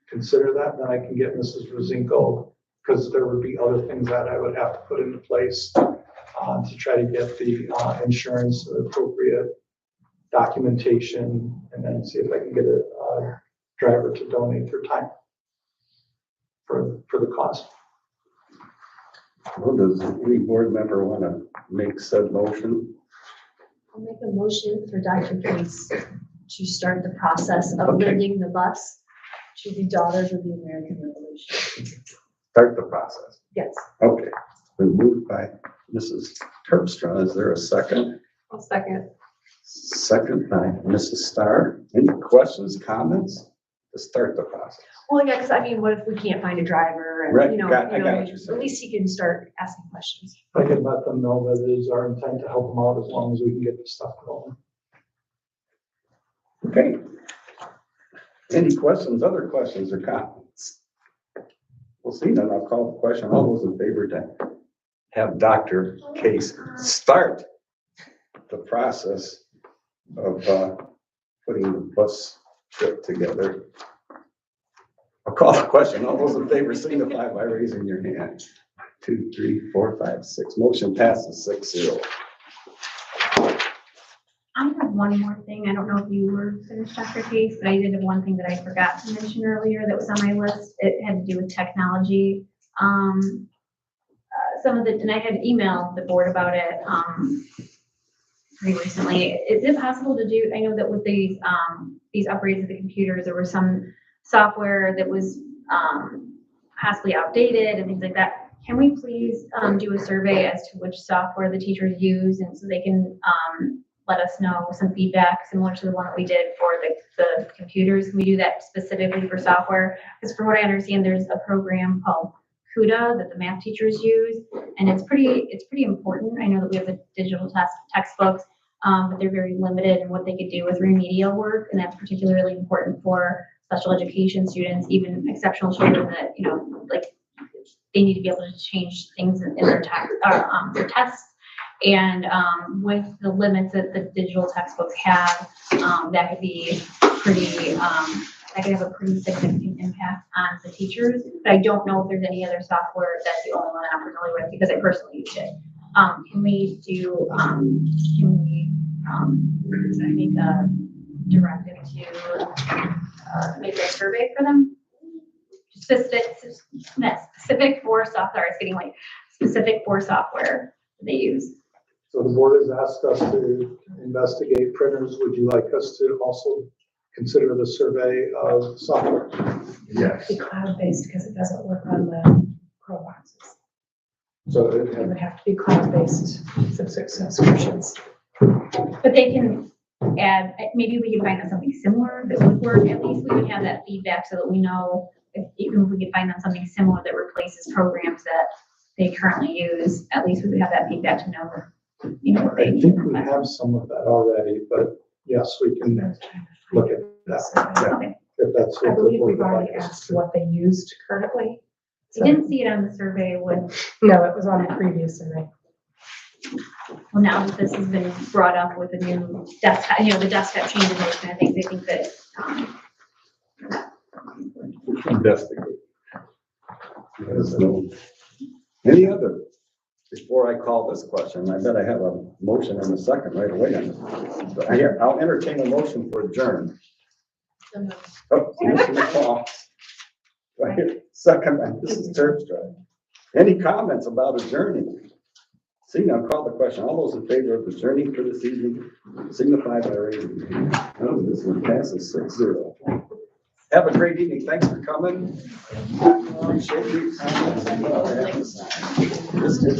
consider that, then I can get Mrs. Rosinko, because there would be other things that I would have to put into place to try to get the insurance, appropriate documentation, and then see if I can get a driver to donate their time for the cost. Well, does any board member want to make said motion? I'll make a motion for Dr. Case to start the process of lending the bus to the Daughters of the American Revolution. Start the process. Yes. Okay. Been moved by Mrs. Terpstra. Is there a second? I'll second. Second by Mrs. Starr. Any questions, comments to start the process? Well, yeah, because I mean, what if we can't find a driver? And, Right, I got what you're saying. at least he can start asking questions. I can let them know that it is our intent to help them out as long as we can get the stuff going. Okay. Any questions, other questions or comments? We'll see, then I'll call the question. All those in favor to have Dr. Case start the process of putting the bus trip together. I'll call the question. All those in favor signify by raising your hand. 2, 3, 4, 5, 6. Motion passes 6-0. I have one more thing. I don't know if you were finished, Dr. Case, but I did have one thing that I forgot to mention earlier that was on my list. It had to do with technology. And I had emailed the board about it pretty recently. Is it possible to do, I know that with these upgrades of the computers, there was some software that was possibly outdated and things like that. Can we please do a survey as to which software the teachers use, and so they can let us know some feedback similar to the one that we did for the computers? Can we do that specifically for software? Because from what I understand, there's a program called CUDA that the math teachers use, and it's pretty important. I know that we have the digital textbooks, but they're very limited in what they could do with remedial work, and that's particularly important for special education students, even exceptional children that, like they need to be able to change things in their tests. And with the limits that the digital textbooks have, that could be pretty, that could have a pretty significant impact on the teachers. But I don't know if there's any other software. That's the only one that I'm familiar with because I personally used it. Can we make a directive to make a survey for them? specific for software, it's getting like specific for software that they use. So the board has asked us to investigate printers. Would you like us to also consider the survey of software? Yes. Be cloud-based because it doesn't work on the Chrome boxes. So It would have to be cloud-based subscriptions. But they can add, maybe we can find out something similar that would work. At least we would have that feedback so that we know if, even if we could find out something similar that replaces programs that they currently use, at least we would have that feedback to know, you know, what they I need. think we have some of that already, but yes, we can look at that. Okay. If that's I what the believe board we've would already like us asked to. what they used currently. You didn't see it on the survey with, No, it was on the previous survey. well, now that this has been brought up with the new desktop, you know, the desktop change in those kind of things, I think that, Investigate. Any other? Before I call this question, I bet I have a motion and a second right away on this. But I'll entertain a motion for adjourn. Oh, Mr. McCall. Right, second, by Mrs. Terpstra. Any comments about adjourning? Seeing none, call the question. All those in favor of adjourning for this evening, signify by raising your hand. Oh, this one passes 6-0. Have a great evening. Thanks for coming. Appreciate your comments. This is-